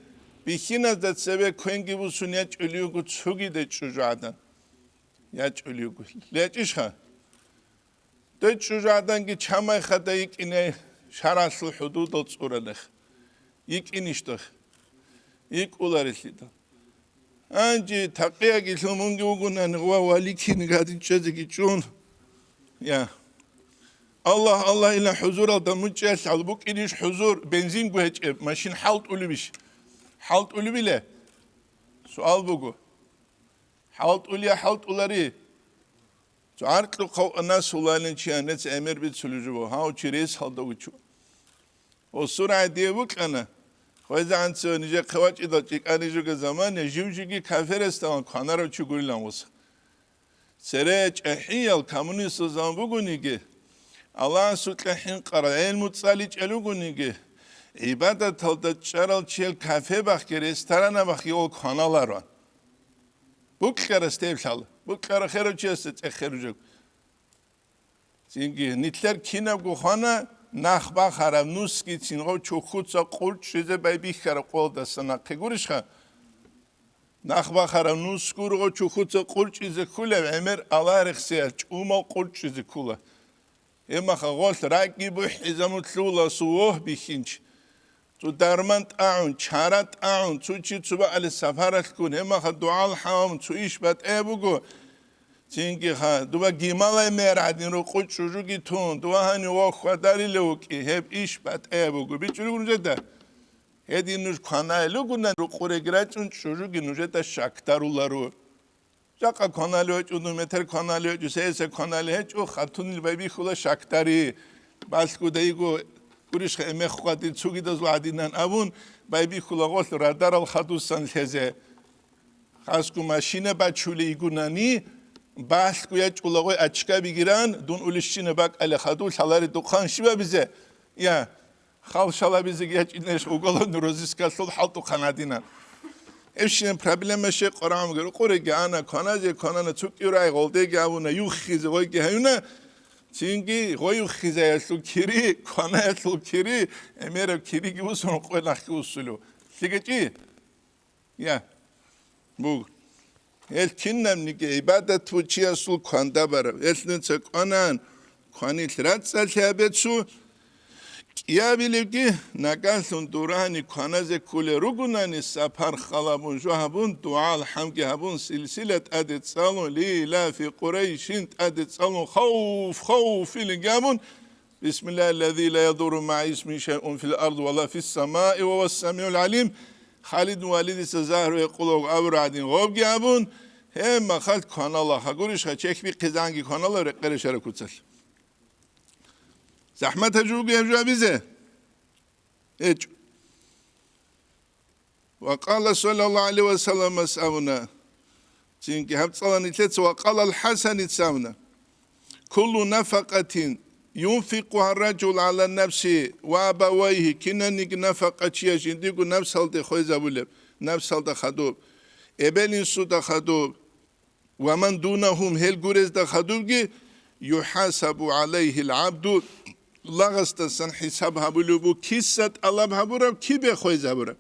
bihina da sebe kwengi bu sunyat ölüyü tsugi de çocuğadan. Yaç ölüyü. Leçişha. De çocuğadan ki çamay khadayik ine şaraslı hudud otsuralih. İlk iniştik. İlk ular işledi. Anci taqiya gitsin mungi ugunan wa walikini gadin çözeki çun. Ya. Allah ile huzur aldı mücel al bu iniş huzur benzin güç maşin halt ulübiş. Halt ulü bile. Sual bu. Halt ulya halt uları. Artlı nas ulanın çiyanet emir bit sülücü bu. Ha o çireyiz halda uçu. O sura diye bu kana. O yüzden söyleyince kıvaç idacık anıcık zaman ne jimjigi kaferestan kanara çugulan olsa. Sereç ehiyal komünist zaman bugün ki Allah'ın sütlehin kara el mutsaliç elugun ki ibadet halda çaral çel kafe bak ki restorana bak yol kanalar var. Bu kere stevşal. Bu kere xeroçesi çekerecek. Çünkü nitler kine bu hana nahba haram nuski için o çok kutsa kurt şize bir kere kolda sana kegurişha. Nahba haram nuskur o çok kutsa kurt şize kule emir Allah rexsiyel çuma kurt şize kula. Ema xagol raki bu hizamut lula suoh bihinç. Tu darmant aun çarat aun tu çi tuba al safarat kun ema xa dual hamam tu iş bat ebugo. Çünkü ha duba gimala meradin ro koç çocuğu gitun duba hani o kadar ki hep iş bat ebugo bir çocuk nuje da hedinüş kanalı gunan ro kore giracun çocuğu nuje da şaktaruları Jaka kanalı hiç meter kanalı hiç sese kanalı hiç o hatunil bebi khula şaktari basku daygo kurish emek khati tsugidaz ladinan abun bebi khula gol radar al khadusan heze khasku maşine baçule igunani basku ya çulago açka bigiran dun ulishine bak ale khadul salari dukan shiba bize ya khavşala bize geç ineş ugolon roziska sol haltu kanadinan Evşinin probleme şey Kur'an göre Kur'an ana kanana çok yüreği oldu gavuna yuhize koy gavuna çünkü koy yuhize su kiri kana su kiri emere kiri gibi son koynak usulü sigeci ya bu elkinnem ki ibadet bu çiyasul kanda bara elnin çek anan kanitrat salhabet su Ya bilgi nagalsun durani kanaze kule rugunani sapar khalabun juhabun dual hamki habun silsilet adet salon li la fi Qurayşin adet salon khawf ilgabun Bismillahirrahmanirrahim la yadurru ma'a ismi şey'un fil ardı ve la fis semai ve huves semiul alim Halid validi sezahru yaqulu avradin gobgabun hem makhat kanala hagurish çek bir kızangi kanala rekere şere kutsal Zahmet hacı bir bize. Hiç. Ve kâle sallallahu aleyhi ve sellem esavuna. Çünkü hep salan itletse ve kâle Hasan etsavuna. Kullu nefakatin yunfikuha racul ala nefsi ve abavayhi kinennik nefakaçıya şimdi nefs halde khoyza buleb. Nefs halde khadub. Ebelin su da khadub. Ve men dunahum hel gurez da khadub ki yuhasabu aleyhil abdu Lağasta sen hesap habulu bu kissat Allah habura kibe khoyza bura.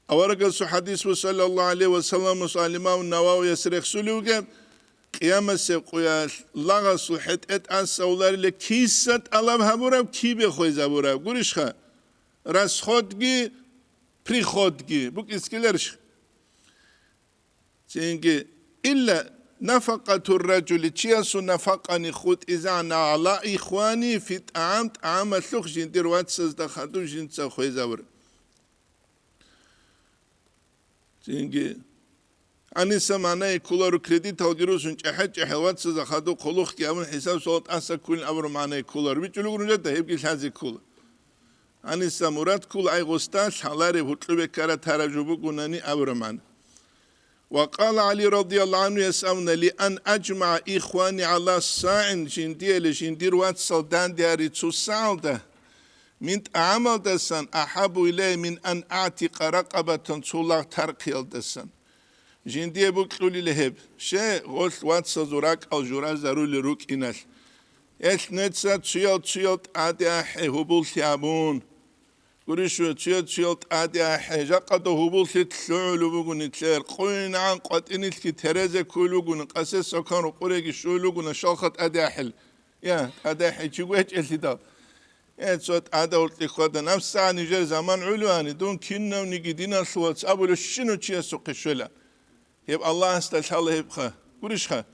Avaraga su hadis ve sallallahu aleyhi ve sellem salima Nawawi yasrix suluge kıyamet se qoyal lağasu et asawlar ile kissat Allah habura kibe khoyza bura. Gurishha rasxodgi prihodgi bu iskiler. Çünkü illa نفقة الرجل تشيسو نفقني خود إذا على إخواني في طعام اللخ جندير واتسز دخدو جنسا خويزاور çünkü anisa manay kulları kredi talgirusun çehe wاتسز دخدو قلوخ كيامن حساب صوت أسا كل أمر manay kulları bir çölü günce de hep gilhazi kul anisa murat kul ay gostan salari hutlu bekara tarajubu gunani avraman وقال علي رضي الله عنه يسألنا لأن أجمع إخواني على الساعن جندير واتسال دان دياري تسالده من أعمل دسان أحب إليه من أن أعتق رقبة تولغ ترقيل دسان جندير بكلولي لهب شيء غلط واتسال زراك أو جراز ضرولي روك إنال نتسا تشيل أدي أحي هبول ثيابون Gurişu çiğ adya hejaqa da hubul tlu'lu bugun itler qoyun an qatinil ki tereze kulugun qasas sokan quregi şulugun şalxat adahil ya adahil çiğet eltida et sot adawt ikhada nafsa nijer zaman ulwani don kinna nigidina suat abul şinu çiğ soqışla hep Allah istallah hep gurişha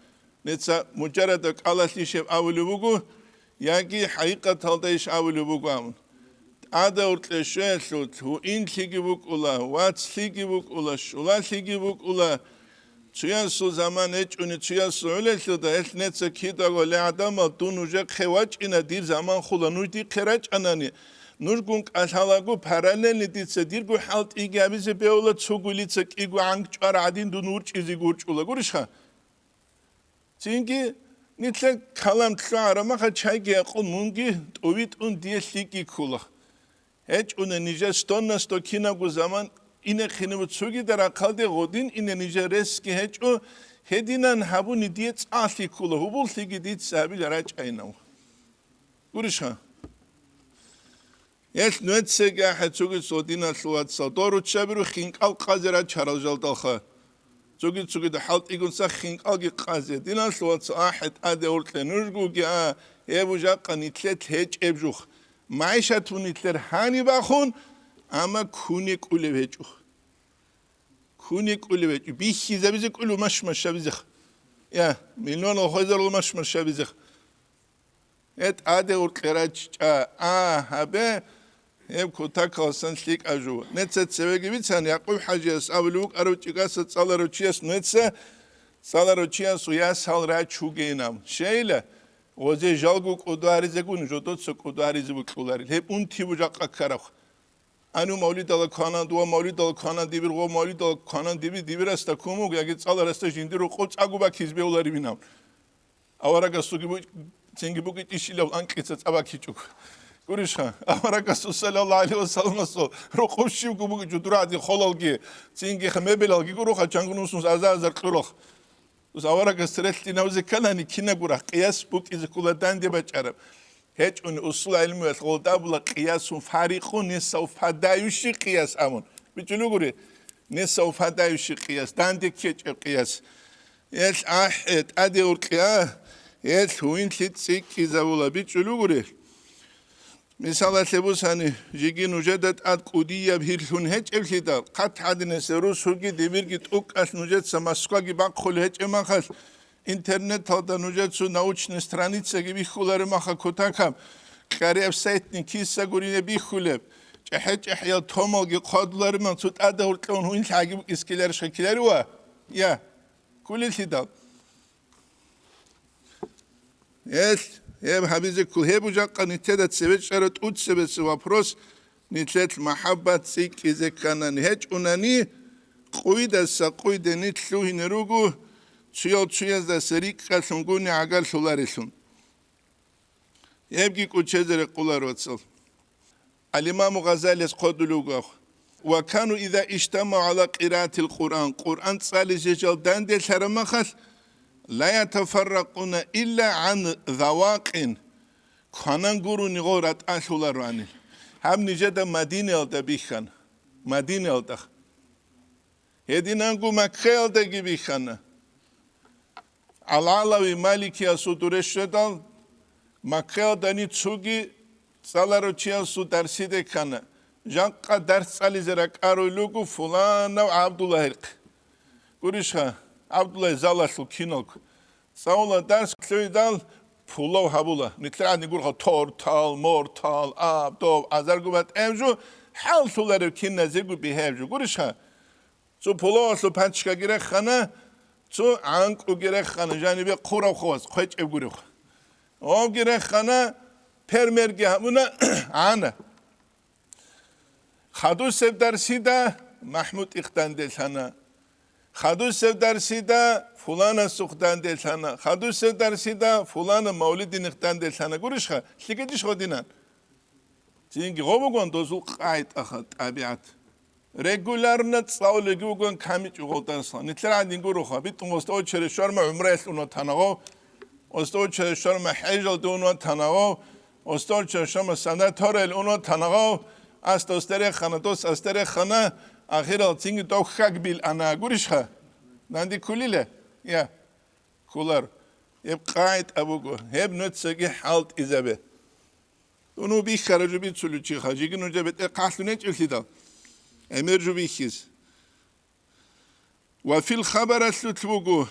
نتسا مجرد قالت شيف أولي بوغو ياكي حقيقة تلديش أولي بوغو عمون عدا ورطل شوية هو إن تلقي بوك أولا وات تلقي بوك أولا شولا تلقي بوك أولا تياسو زمان اچوني تياسو علشدا نتسا كيداغو لعدما دونوجا خواج إنا دير زمان خولا نوجدي قراج أناني نورگونگ اشهالاگو پرالل دیتse دیرگو حالت ایگابیزه بیولا چوگولیتسک ایگو انگچار عدین دو نور چیزی گورچ اولا گورشخا چینگی نیتله کلام تلوارا مخا چایگی اقل مونگی اوید اون دیشلیگی کولا هیچ اون نیجه ستونستو کیناگو زمان اینه خینه بود چوگی در اقل غودین اینه نیجه رسکی هیچ او هدینان هبونی دیت آلی کولا هبول لیگی دیت سابی جراج ایناو گورشخا Yes, nuetsega hatsugi sodina suat sadoru chabiru khinkal qazera charaljaltalkha. Tsugi the halt igunsa khinkalgi qaze. Dina suat ahad ade urtle nurgugi a ebujaqa nitlet hech ebjuh. Maishatun nitler hani bakhun ama kunik ulevejjuh. Kunik ulevejjuh. Bihi zabizik ulu mashmash shabizikh. Ya, milyon khazar mashmash shabizikh. Et ade urtlerach habe ებ ქოთა ქალსან სლიკ აჟუ ნეცეთ სევეგივიცან იაყუვ ჰაჯიას ავლუკ აროჭიგას წალაროჩიას ნეცე წალაროჩიას უიას ჰალრა ჩუგენამ შეილა ოზე ჟალგუ ყუდარიზე გუნ ჟოტოც ყუდარიზე ბუკლარი ლე უნთი ბუჯაყა ქარახ ანუ მოლიდალა ქანანდუა მოლიდალა ქანანდიბი რო მოლიდალა ქანანდიბი დიბირასტა ქუმუ გიაგი წალარასტა ჟინდი რო ყო წაგუბა ქიზბეულარი ვინამ ავარაგასუგი ცინგი ბუკი ტიშილა ანკიცა წაბაქიჭუკ გურიშა ამარაკასო სალალაჰუ ალეიჰი ვასალამასო როყოში გუბუგი ჯუდრადი ხოლალგი წინგი ხმებელალგი გუროხა ჩანგნუსუნს აზაზარ ყროხ ус аварагас срэлтинаузе канани кинагура қияс букиз куладан дебачара хечун усул илми холдабла қиясун фарихун несауфадаюши қияс амун бичулугури несауфадаюши қияс данде кеч қияс ес ахет аде урқия ес хуин литсики завула бичулугури مثلا سبوسانی جیگی نوجدت اد کودیه بهیرون هیچ افلیدا قط حدینه سروس هرگی دیویرگی توک از نوجد سماسکاگی باق خل هیچ اماخال اینترنت تا نوجد سو ناوچن استرانیتسه گی بیخولار ماخا کتاکم کاریب سایتنی کیسه گورینه بیخولب هیچ احیا تومالگی قادلار من سود اده ورتلون هون حاگی اسکیلر شکیلر وا یا کلی لیدا yes еб хабизе кул хебужаqa нитедат севечарат утсебес вопрос нитлет махаббат сикизе канан хеч унани қуидаса қуидени тлуинеругу чуязда серикка сунгуни агар суларисун ебги кучезере қуларвацал алимаму ғазалис қодулугах وكانوا إذا اجتمعوا على قراءة القرآن قرآن صالح جل داندل شرمخل لا يتفرقون إلا عن ذواق كانن غورو نغورات أشولاراني هم نجد مدينة الدبيخان مدينة الدخ هدينانغو مكة الدبيخان على مالكي أسودورش دال مكة دني تسوغي سالارو سودارسي دكان جانقا درس على زرق أرولوغو فلان عبد الله هرق قريشها عبد الله زالاشو كينوك ساولا درس كلويدال فولو هابولا نتلعب نقولها تورتال مورتال آب دوب أزرقوبات أمجو حال سولارو كين نزيقو بيهاجو قريشها سو فولو أسو پانچكا گيره خانه سو عنقو گيره خانه جانبه قورا خواست خوش ابگوريخ او گيره خانه پرمرگي همونا عانه خادو سب درسی دا محمود اختنده سنه خادو سب درسی دا فلان سوختنده سنه خادو سب درسی دا فلان مولدین اختنده سنه گوش خا شکیدش خودینن چینگی غوبگون دوزو قاید اخد طبیعت رگولارنت ساولگی بگون کمی چوغوتن سان نتلر عندین گورو خا بیتون استو چرشار ما عمره اسلونو تناغو استو چرشار ما حجل دونو تناغو استو چرشار ما سنتارل اونو تناغو است استر خانه دوست استر خانه آخر تینگ تو خاک بیل آنا گوریش خا نندی کولیله یا کولر یب قاید ابوگو هب نتسگی حالت ایزبه اونو بی خرجو بی چلوچی خاجی که نوجه بده قاسونه چلتیدا امرجو بیخیز و فی الخبر اسلوت بگو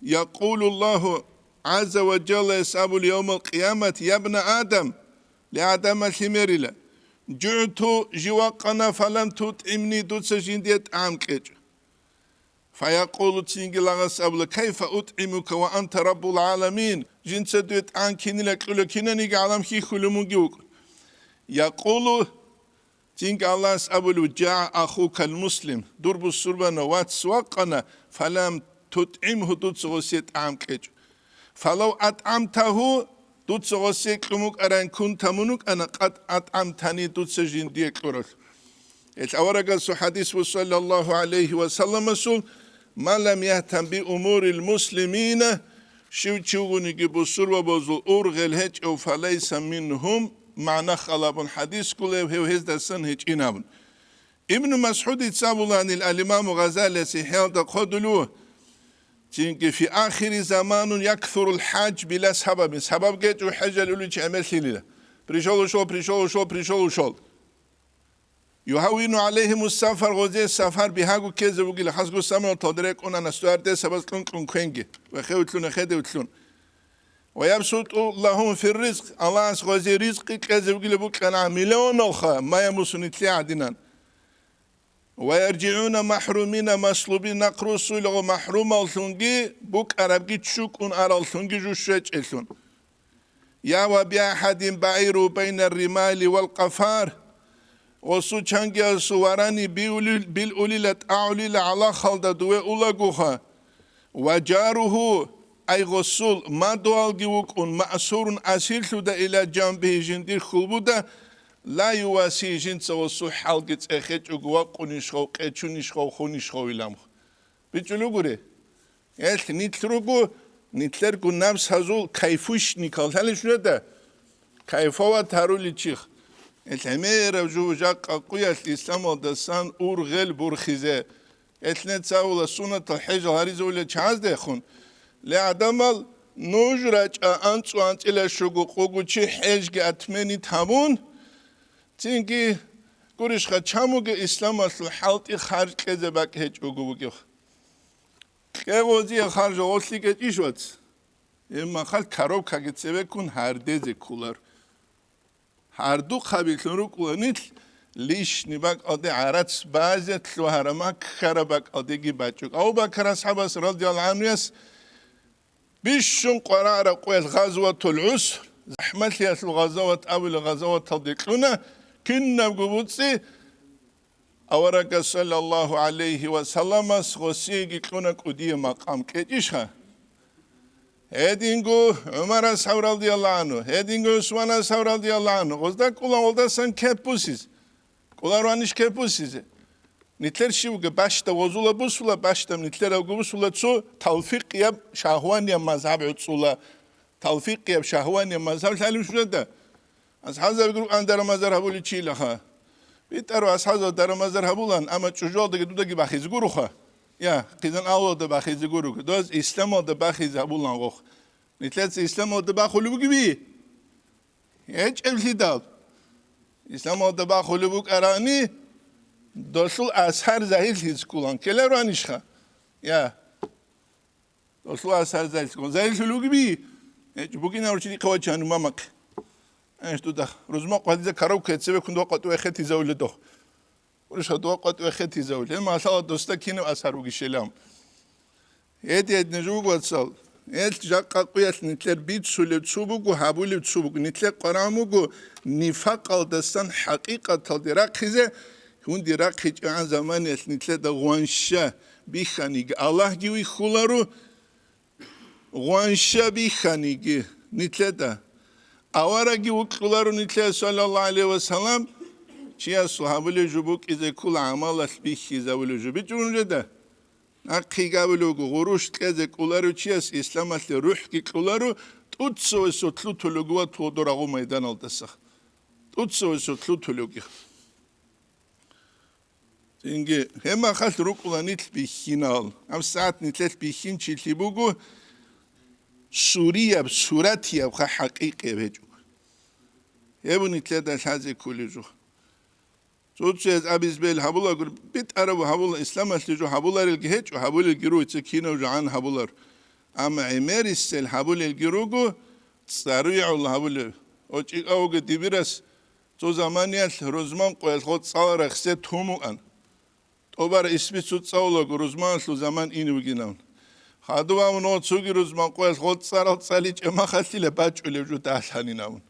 يقول الله عز وجل يسأل يوم القيامة يا ابن آدم لآدم الحميرلة جعت جواقنا فلم تطعمني دوتس جنديت عامك فيقول تنجل سأل كيف أطعمك وأنت رب العالمين جنس دوت عنكني لكنا نيجي عالم كي خلمون يقول تنك الله سأل جاء أخوك المسلم درب السربان واتسوقنا فلم تطعمه دوتس غسيت عامك فلو أطعمته دوتس غسيت لمك أران كنت منك أنا قد أطعمتني دوتس جنديك لرس الأورق حديث صلى الله عليه وسلم ما لم يهتم بأمور المسلمين شو تشوغني بصور وبزول أورغل هج أو فليس منهم معنى خلاب حديث كله هو هذا سن هج إنابن ابن مسعود يتصابوا عن الإمام غزالي سيحيال تقدلوه تنك في آخر زمان يكثر الحج بلا سبب جيت وحج الأولي تعمل خليلة بريشول شول يهون عليهم السفر غزي السفر بهاجو كذا وقيل حسقو سمر تدرك أن نستوار ده سبزلون كونكينجي وخيوتلون خدوتلون ويبسط لهم في الرزق الله غزي رزق كذا وقيل بوك أنا مليون أخا ما يمسون تلي عدنان ويرجعون محرومين مسلوبين نقرصوا لغو محروم الثنجي بوك أربجي تشوك أن أرى الثنجي جوشيج الثن يا وبأحد بعير بين الرمال والقفار وسو چانگیا سوارانی بالأوليلة أعوليلة على خلد دوه أولاغوها وجاره أي غسول ما دوال جيوكون مأسور أسير شده إلى جنبه جندير خلبوده لا يواسي جنس وسو حلقت أخيج أقوا قنشخو قيتشونشخو خونشخو إلامخ بيجلو غوري يلت نتلرغو نفس هزول كيفوش نيكال هل شده كيفوا تارولي چيخ الحمير وجوجاق قوية الإسلام ودسان أورغل برخيزة إثنين تساولا سنة الحج هاريزة ولا تشاز ديخون لعدمال نوجرج أنت إلى شوقو قوغو چي حج أتمني تامون تنكي قرش خدشاموغ إسلام أصل حالتي خارج كذا باك هج أقوغو كيغوزي خارج أغسلي كت إشوات إما خال كاروب كاكت سيبكون هارديزي كولار هر دو قبیل رو کنید لیش نباک آده عرض بعضی تلو هرمک خرابک آدهگی بچوک او بکر اصحاب رضی الله عنه بیشون قرار قوی غزوة العسر زحمتی از الغزوات اول غزوات تضیقلونه کنم گبودسی اورک صلی الله علیه و سلم از غسیگی کنک ادی مقام کجیشه هدینگو عمر اصحاب رضی الله عنه هدینگو عثمان اصحاب رضی الله عنه غزدا کلا olda sen kepusiz kula raniş kepusiz nitler şivge başta vozula busula başta nitler avgubusula tsu tavfik yap şahvaniye mazhab utsula tavfik yap şahvaniye mazhab halim şurada ashab grup andar mazhab uli çilaha bitar ashab dar mazhab ulan ama çocuğu da dudaki baxiz guruha ya kızın ağladı baxizi guruk doz İslam oldu baxizi abulan qoq nitlet İslam oldu baxulu gibi hiç evli dal İslam oldu baxulu arani dosul ashar zahil hiç kulan keler anişha ya dosul ashar zahil kulan zahil şulu gibi bugün orçili qawacanu mamak işte da rozma qadize karav ketse kundu qatu ekhti zawledo ورش هدوء قد وخيتي زول ما شاء الله دوستا كينو أسهروا الشلام هدي نجوق وتصل هل جاق قوية نتلر بيت سولة تسوبق وحابولة تسوبق نتلر قراموق نفاق الدستان حقيقة تلدراق خزة هون دراق خج عن زمان نتلر غوانشا بيخانيق الله جوي خولارو غوانشا بيخانيق نتلر دا أوارا جوي خولارو نتلر صلى الله عليه وسلم چیا صحابه جبوک از کل عمل اسبیخی زاول جبی جونجه ده نقیقه ولوگو غروش کز کولارو چیاس اسلام است روح کی کولارو توتسو سوتلو تلوگو تو دراغو میدان آلدسخ توتسو سوتلو تلوگی اینگه هم خالت رو کولانیت بیخینال ام ساعت نیتلت بیخین چیلی بگو سوریه بصورتیه بخ حقیقه بجو یه نیتلت داشته کلی جو Sonuçta abiz bel habular bit araba habul İslam aslıcı habular ilgi hiç habular giru içe kino can habular Ama emeris el habul el girugu tsaru'ul habul. O çiqauge dibiras o zamaniyal rozman qoel xot tsara xse tumuan. Obar ismi tsaulo rozman lu zaman inuginan. Xadwa no tsugi rozman qoel xot tsara tsali çemaxasile baçule ju dahlaninam.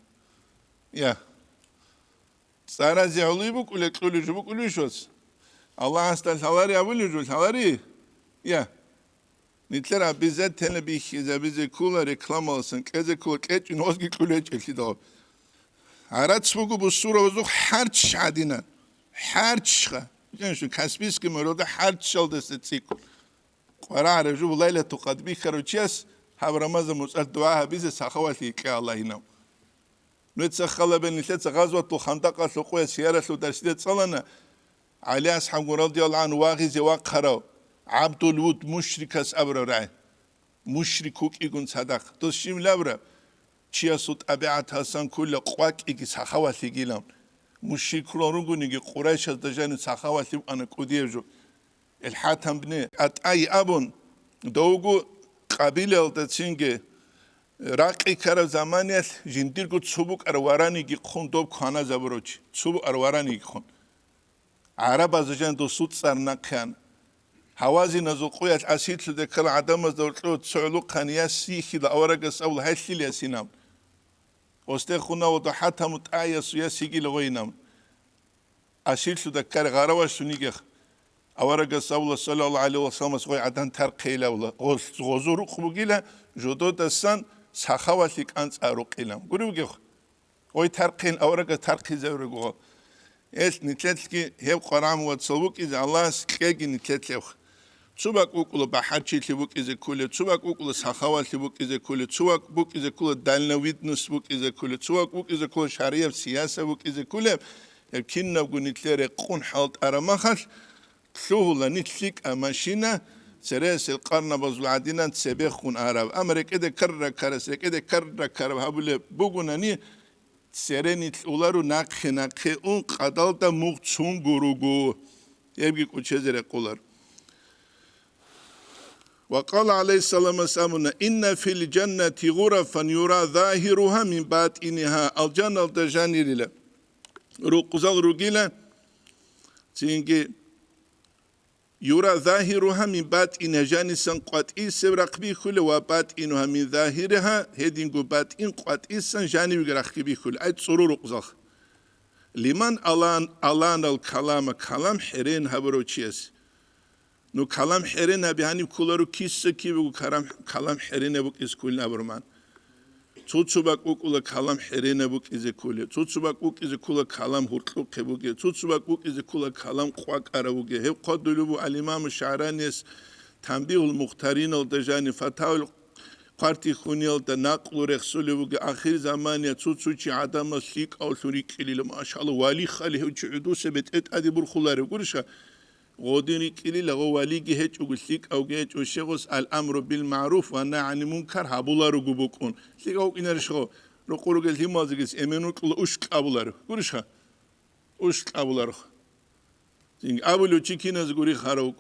Ya. Tsara zi'uli bu kule qulu ju bu kuluşos. Allah hasta salari abulu ju salari. Ya. Nitler bize telebihize bize kula reklam olsun. Keze kula keçin ozgi kule çelti da. Arat sbugu bu sura ozu her çadina. Her çka. Yani şu kasbis ki mörode her çaldı setsik. Qara arju bu layla tuqadbi kharuchas habramaz musal dua bize sakhawati ki Allahina. نتسخل بين ثلاثة غزوة خندق سقوية سيارة سودرسية صلنا علي أصحاب رضي الله عنه واغز وقرأ عبد الود مشرك أبر رأي مشركوك يكون صدق تشيم لبرا چيا سود أبيعت حسن كل قواك إيكي سخواتي جيلام مشرك رونغو نيجي قريش دجان سخواتي أنا كوديجو الحاتم بني أتأي أبون دوغو قبيلة تشينجي راقي كار زمانيت جنديرغو تسوبك أرواراني جيخون دوب خانا زبروچ تسوب أرواراني جيخون عرب أزجان دو سود سرناقيان حوازي نزوقويات أسيت لدكال عدم زورتلو تسعلو قانيا سيخي لأورغس أول هاشلي ليسينام واستيخونا ودو حتى متآيا سويا سيجي لغوينام أسيت لدكال غارواش سنيجيخ أورغس أول صلى الله عليه وسلم سوي عدن ترقي لولا غزورو قبوغيلا جودو دستان سخواتيك أنت أروقيلام قولوغيخ وي ترقين أورغ ترقي زورغو إيش نتلتكي هيب قرام وتصوبك إذا الله سكيجي نتلتلوخ تسوبك وكل بحرشي تبوك إذا كله تسوبك وكل سخوات تبوك إذا كله تسوبك بوك إذا كله دالنا ويدنس بوك إذا كله تسوبك بوك إذا كله شريعة سياسة بوك إذا كله كنا بقول نتلري قون حالت أرمخش سهولة نتلك أماشينا سرس القرن بزول عدينا تسبيخون عرب أمريكا إذا كرر كرس إذا كرر كرب هبله بقولني سرني تولارو ناقخ اون قدال دا مغتسون غروغو يبقى كوچه قولار وقال عليه السلام سامنا إن في الجنة غرفا يرى ظاهرها من باطنها الجنة الجاني لله روقزال روغيلا تينجي يرى ظاهرها من باطنها جانسا قطعي سبرق بي كل وباطنها من ظاهرها هدينغو باطن قطعي سن جانب رق بي كل أي تصرور قزاخ لمن ألان الكلام كلام حرين هبروچيس نو كلام حرين هبياني كولارو كيس كي بو كلام حرين بو كيس كل نبرمان تsutsubak ukula kalam herene buk ize kule tsutsubak uk ize kula kalam hurtlu kebuge tsutsubak uk ize kula kalam qwak arabuge hep qadulu bu al-imam Şa'rani's tanbihul muhtarin al dajani fatawul qarti khuniyal da naqlu rasul buge akhir zamaniya tsutsuchi adama sik al surik ilil maşallah wali khali uçudu sebet et adi burkhular gursha غوديني كلي لغو واليجي هيج وقلتيك أو جيج وشغل الأمر بالمعروف وأنا عن منكر هبولار وجبوكون ليك أو إنر شغل رقولو قلت لي ما زجس إمنو كل أشك أبولار قرشها أشك أبولار زين أبولو تشيكينا زغوري خاروك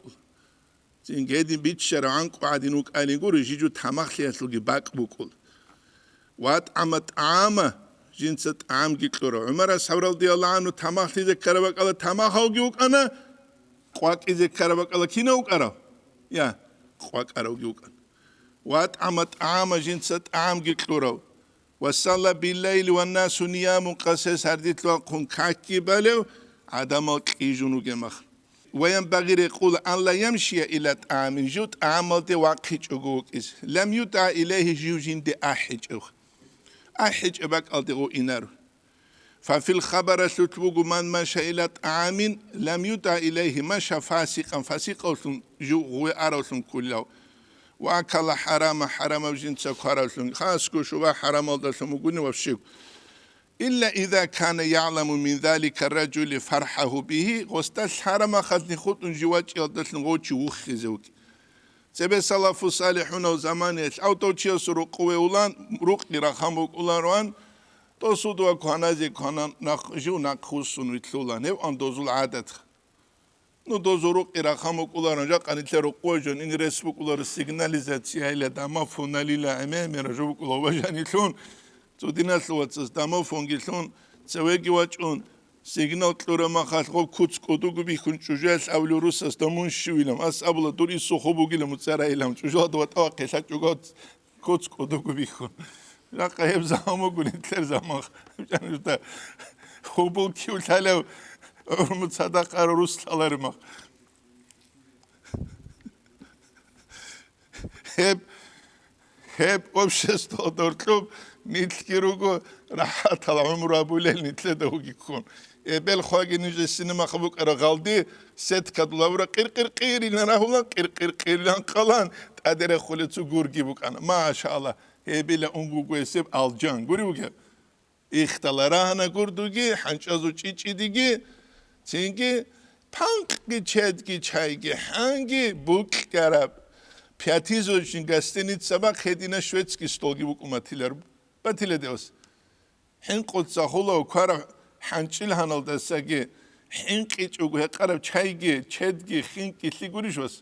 زين قاعدين بيتشر عنك وعدينوك ألين قولي جيجو تمخلي أسلوكي باك بوكول وات عمت عامة جنسة عام جيكلورو عمر الصبر رضي الله عنه تمخلي ذكر بك الله تمخاو جيوك أنا قواك إذا كربك الله كينا وكرا يا قواك أروج وكان وات عمت عام جنسة عام جكلورو وصلى بالليل والناس نيام قصص هرديت لقون كاكي بلو عدم الكيجونو جمخ وينبغي يقول أن لا يمشي إلى عام جوت عمل دي واقع جوك إس لم يدع إليه جوجين دي أحج أحج أبك ألدغو إنارو ففي الخبر ستبوغ من مشى إلى طعام لم يدع إليه مشى فاسقا جو أرسل كله وأكل حرام وجنس كرسل خاصكو شو حرام الدسم وقولي وفشيك إلا إذا كان يعلم من ذلك الرجل فرحه به غستش حرام خذني خط جواج الدسم غوتشي وخزوك سبب سلف الصالحون وزمانه أو توتشي سرق وولان روق رقمك ولان توسودوا كهنازي كهنا نخجو نخوسون ويتلولان هو أندوزول عادت Ну дозору ирахаму куларanja канитлеру қойжон ин республикалар сигнализация или домофоналила эмемера жукуло важанилун цудинаслуацс домофонгилун цевегивачун сигнал тлурама халқо куцкодугу бихун чужал авлурусас домуншвилам ас абла дури сухобугилам цараилам чужадот ақеса чугот куцкодугу бихун рақаеб замогунитлер замах жанута хобул киулталев Örmüt sadakar Ruslarıma. Hep общество дортлуб нитлкируго рахат ала умрабулел нитле догикун. Бел хоги нижесini makbuk ara kaldı. Set kadulavra qir inarahulan qir qalan adere xulutsu gurgi bukana. Maşallah. Hebile ungu esep alcan. Guribuge. İxtalara hana gurdugi hançazu çiçidigi çünkü panki çedgi çaygi hangi buk garab piyatizo için gastenit sabah hedine şvetski stolgi buk umatiler batile deos hin qotsa holo kara hançil hanalda sagi hin qiçugu heqarab çaygi çedgi hin qitli gurishos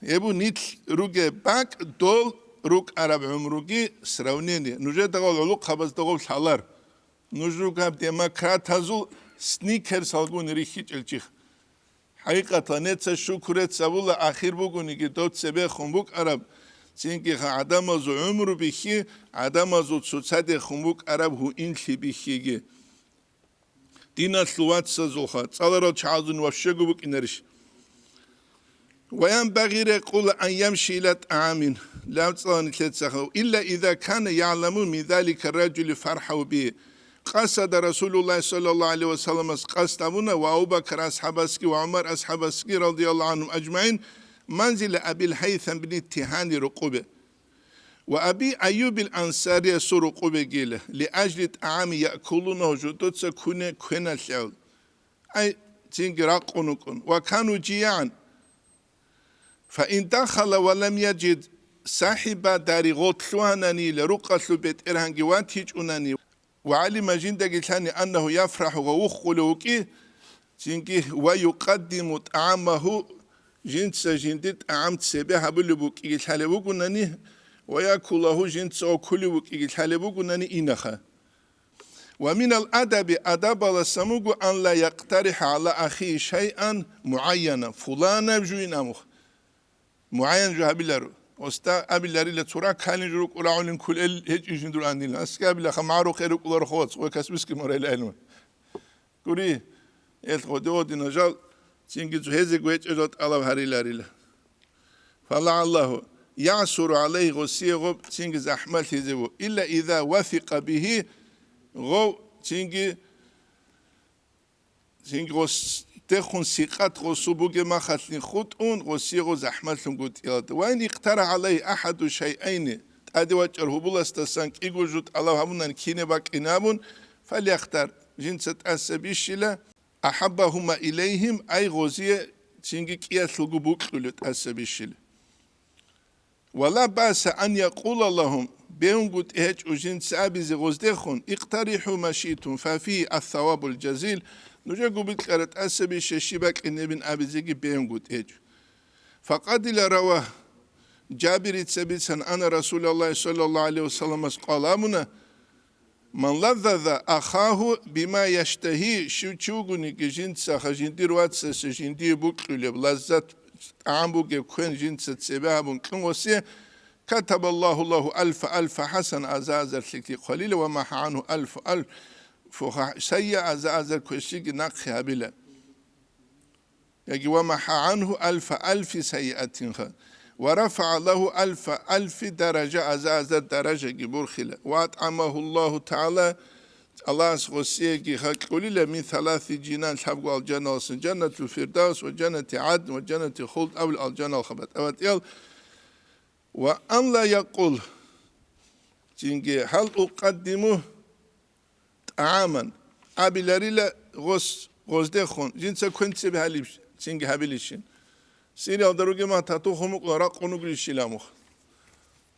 ebu nit ruge bak dol ruk arab umrugi sravneni nuje dagol ulu qabaz dagol salar nujrugab demokrat hazul sneakers algun rixi ჭილჭიხ حقیقتا نتsa شکرت سبول آخر بگونی که دوت سبه خنبوک عرب چینکه آدم از عمر بیخی آدم از صد خنبوک عرب هو این لی بیخیگه دینا سلوات سازوخا سالارا چازون وفشه گوک اینرش ويان بغير قول أن يمشي إلى آمين لا تصلون تلتسخو إلا إذا كان يعلمون من ذلك الرجل فرحوا به قصد رسول الله صلى الله عليه وسلم قصدنا وأبو بكر أصحابسكي وعمر أصحابسكي رضي الله عنهم أجمعين منزل أبي الهيثم بن التهاني رقوبة وأبي أيوب الأنصاري رقوبة جيله لأجل طعام يأكلونه جدوتس كنا الشعول أي تنقراقونكم وكانوا جيعا فإن دخل ولم يجد صاحب داري غطلوانني لرقص بيت إرهنجي واتيجونني وعلم جندك ثاني أنه يفرح ووخلوكي جنكي ويقدم طعامه جنس جندت طعام سبه بلبوك يحلبوكنني ويأكله جنس أكلبوك يحلبوكنني إنخا ومن الأدب أدب السموغ أن لا يقترح على أخيه شيئا معينا فلان بجوين أمخ معين جو هبلارو Osta abileriyle tura kalinjuruk ulaulin kul el hiç işindur andil. Aska bile khamaru khairuk ular khot. O kasbis ki morel elma. Kuri el khodo dinajal çünkü heze güç ejot alav harileriyle. Fala Allahu ya'suru alayhi ghasiy çünkü zahmet heze bu. İlla iza wafiqa bihi go çünkü تخون سيقات غصوبوك ما خاتلين خطون غصيغو زحمتهم قد يلد وين اقترح عليه أحد شيئين تأدي وجره بلستسانك إيقو جود الله همونان كيني باك إنابون فليختار جنسة أسبيشيلا أحبهما إليهم أي غزية تنجي كياتلقو بوكلو أسبيشيلا ولا بأس أن يقول لهم بيون قد إهج وجنس أبيزي غزدخون اقترحوا ما شئتم ففيه الثواب الجزيل نوجه قبل كارت أسبي ششيبك إن ابن أبي زيجي بينقود إيج فقد إلى رواه جابر تسبيسا أنا رسول الله صلى الله عليه وسلم قال أمنا من لذذ أخاه بما يشتهي شو تشوغني كجنسا خجندي رواتسا سجندي بوكلي بلزت عمبوك كون جنسا تسبيها بنكون وسي كتب الله ألف حسن أزازر لكي قليل ومحى عنه ألف سيء أزازر كوشيك نقخها بلا يجي ومحى عنه ألف سيئة ورفع له ألف درجة أزازر درجة جبرخلة وأطعمه الله تعالى الله سغسيكي قولي من 3 جنان حبقوا الجنة جنة الفردوس وجنة عدن وجنة خلد أو الجنة الخبط أوت وأن لا يقول هل أقدمه طعاما أبيلاريلا غزدخون جنسا كنت بهاليبش تنجي هابيليشين سيري أدروجي ما تاتوخمك وراقونوك للشلامخ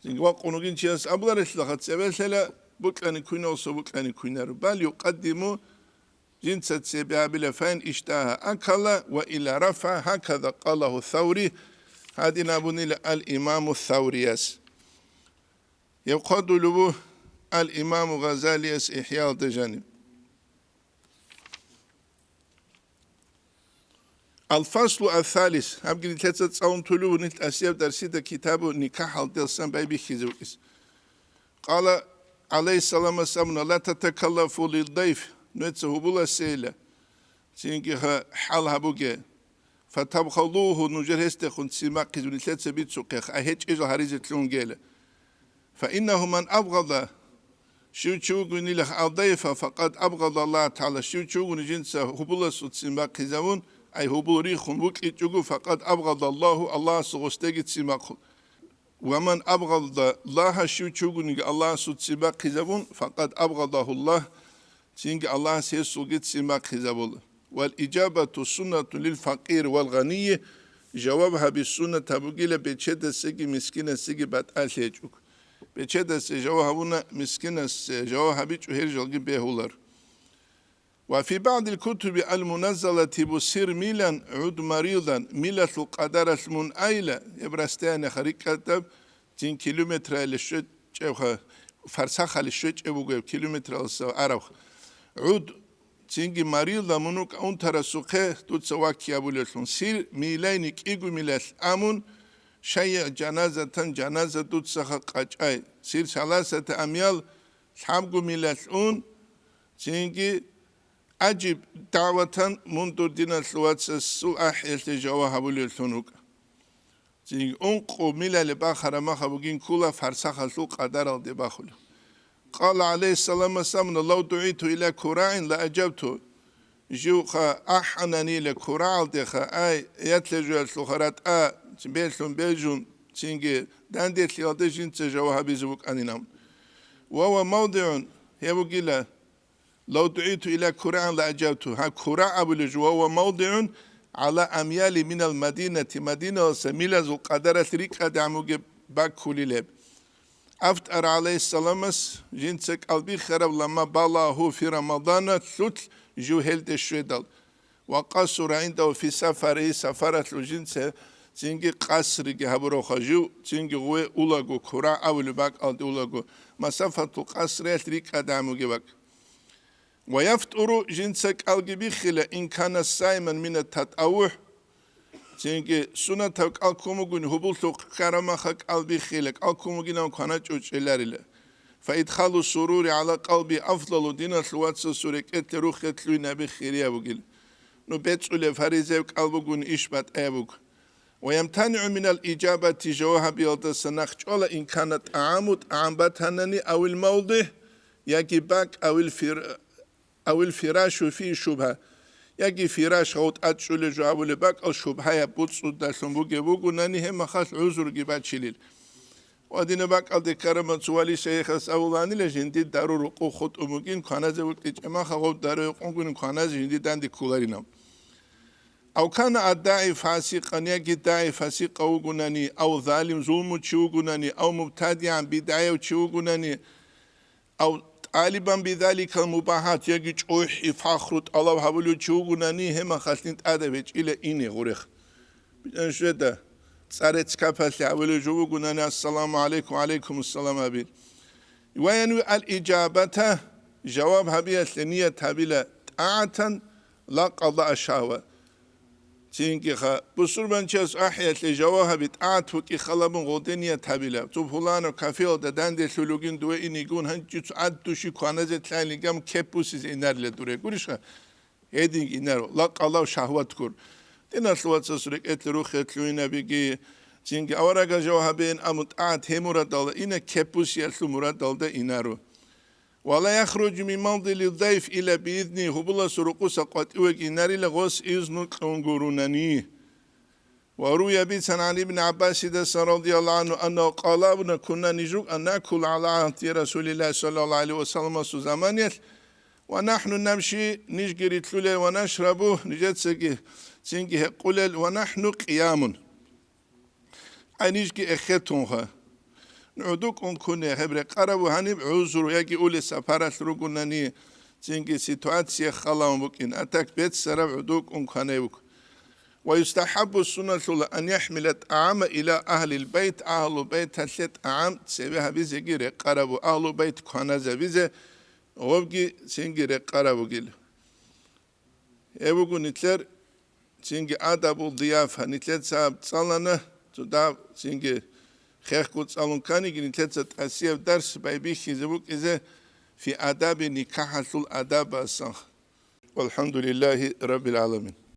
تنجي واقونوكين تياس أبلار إسلاخات سبسلا بكلاني كوينة وصو بكلاني كوينة بل يقدموا جنسة سبابل فإن اشتهى أكل وإلى رفع هكذا قاله الثوري. هذه نابني الإمام الثوري يقول له الإمام غزالي إحياء الدجانب. الفصل الثالث هبقى نتلاتة تصاون تلو نت أسياب درسيدة كتاب نكاح الدلسان بايبي خيزوكس. قال عليه السلام والسلام لا تتكلفوا للضيف نتسه بلا سيلة تنجيها حالها بوجه فتبخلوه نجر هستخون سماق ونتلاتة بيتسوقيخ أهيج إجل هريزة لونجيلة فإنه من أبغض شو تشوغن لخ الضيف فقد أبغض الله تعالى شو تشوغن جنسه هبلا سوت سماق زمون أي هبوري خنبوك إتجو فقد أبغض الله سغستيجت سماق ومن أبغض الله شو تشوغن الله سوت سماق زمون فقد أبغضه الله تينج الله سيسوغت سماق زمون. والإجابة سنة للفقير والغني جوابها بالسنة تبقيل بيتشد السجي مسكين السجي باتأليجوك بيتشد جوابنا مسكين جوابها بيتشو هيرجل بيهولر. وفي بعض الكتب المنزلة بسير ميلا عود مريضا ميلة القدر المنأيلة يبرستان خريكة 10 كيلومتر للشوج فرسخة للشوج ابو كيلومتر السوارخ عود تينجي مريضا منوك انتر سوقه تتسواكي ابو للون سير ميلينك ايقو ميلال امون شيء جنازة تتسخ قاجاي سير 3 أميال حمقو ميلال تينجي أجب دعوة منذ دين الثوات السؤال يلتجاوها بليلتونوك تيجي أنقو ميلا لباخر ما خبوجين كلا فرسخ سوق قدر الدباخل. قال عليه السلام والسلام لو دعيت إلى كراع لأجبت جوخا أحنني لكراع دخا أي يتلجو السخرات بيلتون بيجون تيجي دانديت ليالدجين تجاوها بزبوك أنينام وهو موضع يبقى لو دعيت إلى كراع لأجبته. ها كراع أبو الجوا هو موضع على أميال من المدينة مدينة سميلة ذو قدرة ريكا دعموك باكولي لب. أفتر عليه السلام جنسك قلبي خرب لما بالله في رمضان ثلث جوهل الشويدل وقصر عنده في سفرة الجنس تنجي قصر جهبرو خجو تنجي غوي أولاغو كراع أبو الباك أولاغو مسافة قصر ريكا دعموك باك. ويفتر جنسك الجبيخلة إن كان سايما من التطوع تنجي سنة الكوموجين هبولتو كرامخك البيخلك الكوموجين كانت أجلاريلا فإدخال السرور على قلبي أفضل دين الواتس سورك اتروخ اتلوين بخيريا بقول نبتش أولي فريزيوك البقون إشبات أبوك. ويمتنع من الإجابة جوها بيضا سنخش أولا إن كانت أعمبت هنني أو الموضع يجبك أو الفراش فيه شبهة يجي فراش غوت أتشول جواب لباك أو شبهة يبوتس وداشون بوجي بوجو ناني هم خاص عذر جبات شليل. وادين باك أدي كرم سوالي شيخ أولاني لجندي دارو رقو خط أموجين كناز وقت ما خاوت دارو يقولون كناز جندي داندي كولارينام. أو كان الداعي فاسقا يجي داعي فاسق أو جناني أو ظالم ظلم تشو جناني أو مبتدعا بداية تشو جناني أو طالبا بذلك المباحات يجي أوح فخرت الله هبلو تشوغناني هم خالتين أدبج إلى إني غرخ بنشدة صارت كفاش هبلو جوغناني السلام عليكم وعليكم السلام أبي. وينوي الإجابة جواب هبية لنية هبيلة طاعة لا قضاء الشهوة تينكي خا بسر بنشاس أحيا لجواب بطاعة وكي خلابن غودنية هبيلة تو فلان كافيو دان دي سلوغين دوي إني يقول هنجيس عدتوشي كوانازة تلين لقام كيبوسيز إنار لدوري قوليشا هيدينك إنارو لا قضاء شهوة كور دينا سلوات سسرق اتلروخ اتلوين بيجي تينكي أوراغا جوابين أمطاعة همورا دالة إنا كيبوسي يسلو مراد دالة إنارو. ولا يخرج من منزل الضيف إلى بإذنه هبلا سرقوس قد إوكي ناري لغوص إذن قنقروناني. وروي بيتان عن ابن عباس رضي الله عنه أنه قال ابن كنا نجوك أن نأكل على عهد رسول الله صلى الله عليه وسلم سزمانية ونحن نمشي نجري تلولي ونشربه نجد سنجي قلل ونحن قيام أي نجي أخيتونها نعدوك أنكوني هبري قربو هنب عذر يجي أولي سفارة رقناني تنجي سيتواتسيا خلاهم بكين أتاك بيت سرب عدوك أمكانيبك ويستحب السنة أن يحمل الطعام إلى أهل البيت أهل البيت هشت طعام تسبيها بيزي جيري قربوا أهل البيت كونازا بيزي وبجي سنجيري قربوا جيل يبقوا نتلر سنجي آداب الضيافة نتلر ساب تصالنا تداب سنجي خير كود صالون كاني نتلر تأسيب درس بايبيخي زبوك إذا في آداب نكاح الآداب الصنخ والحمد لله رب العالمين.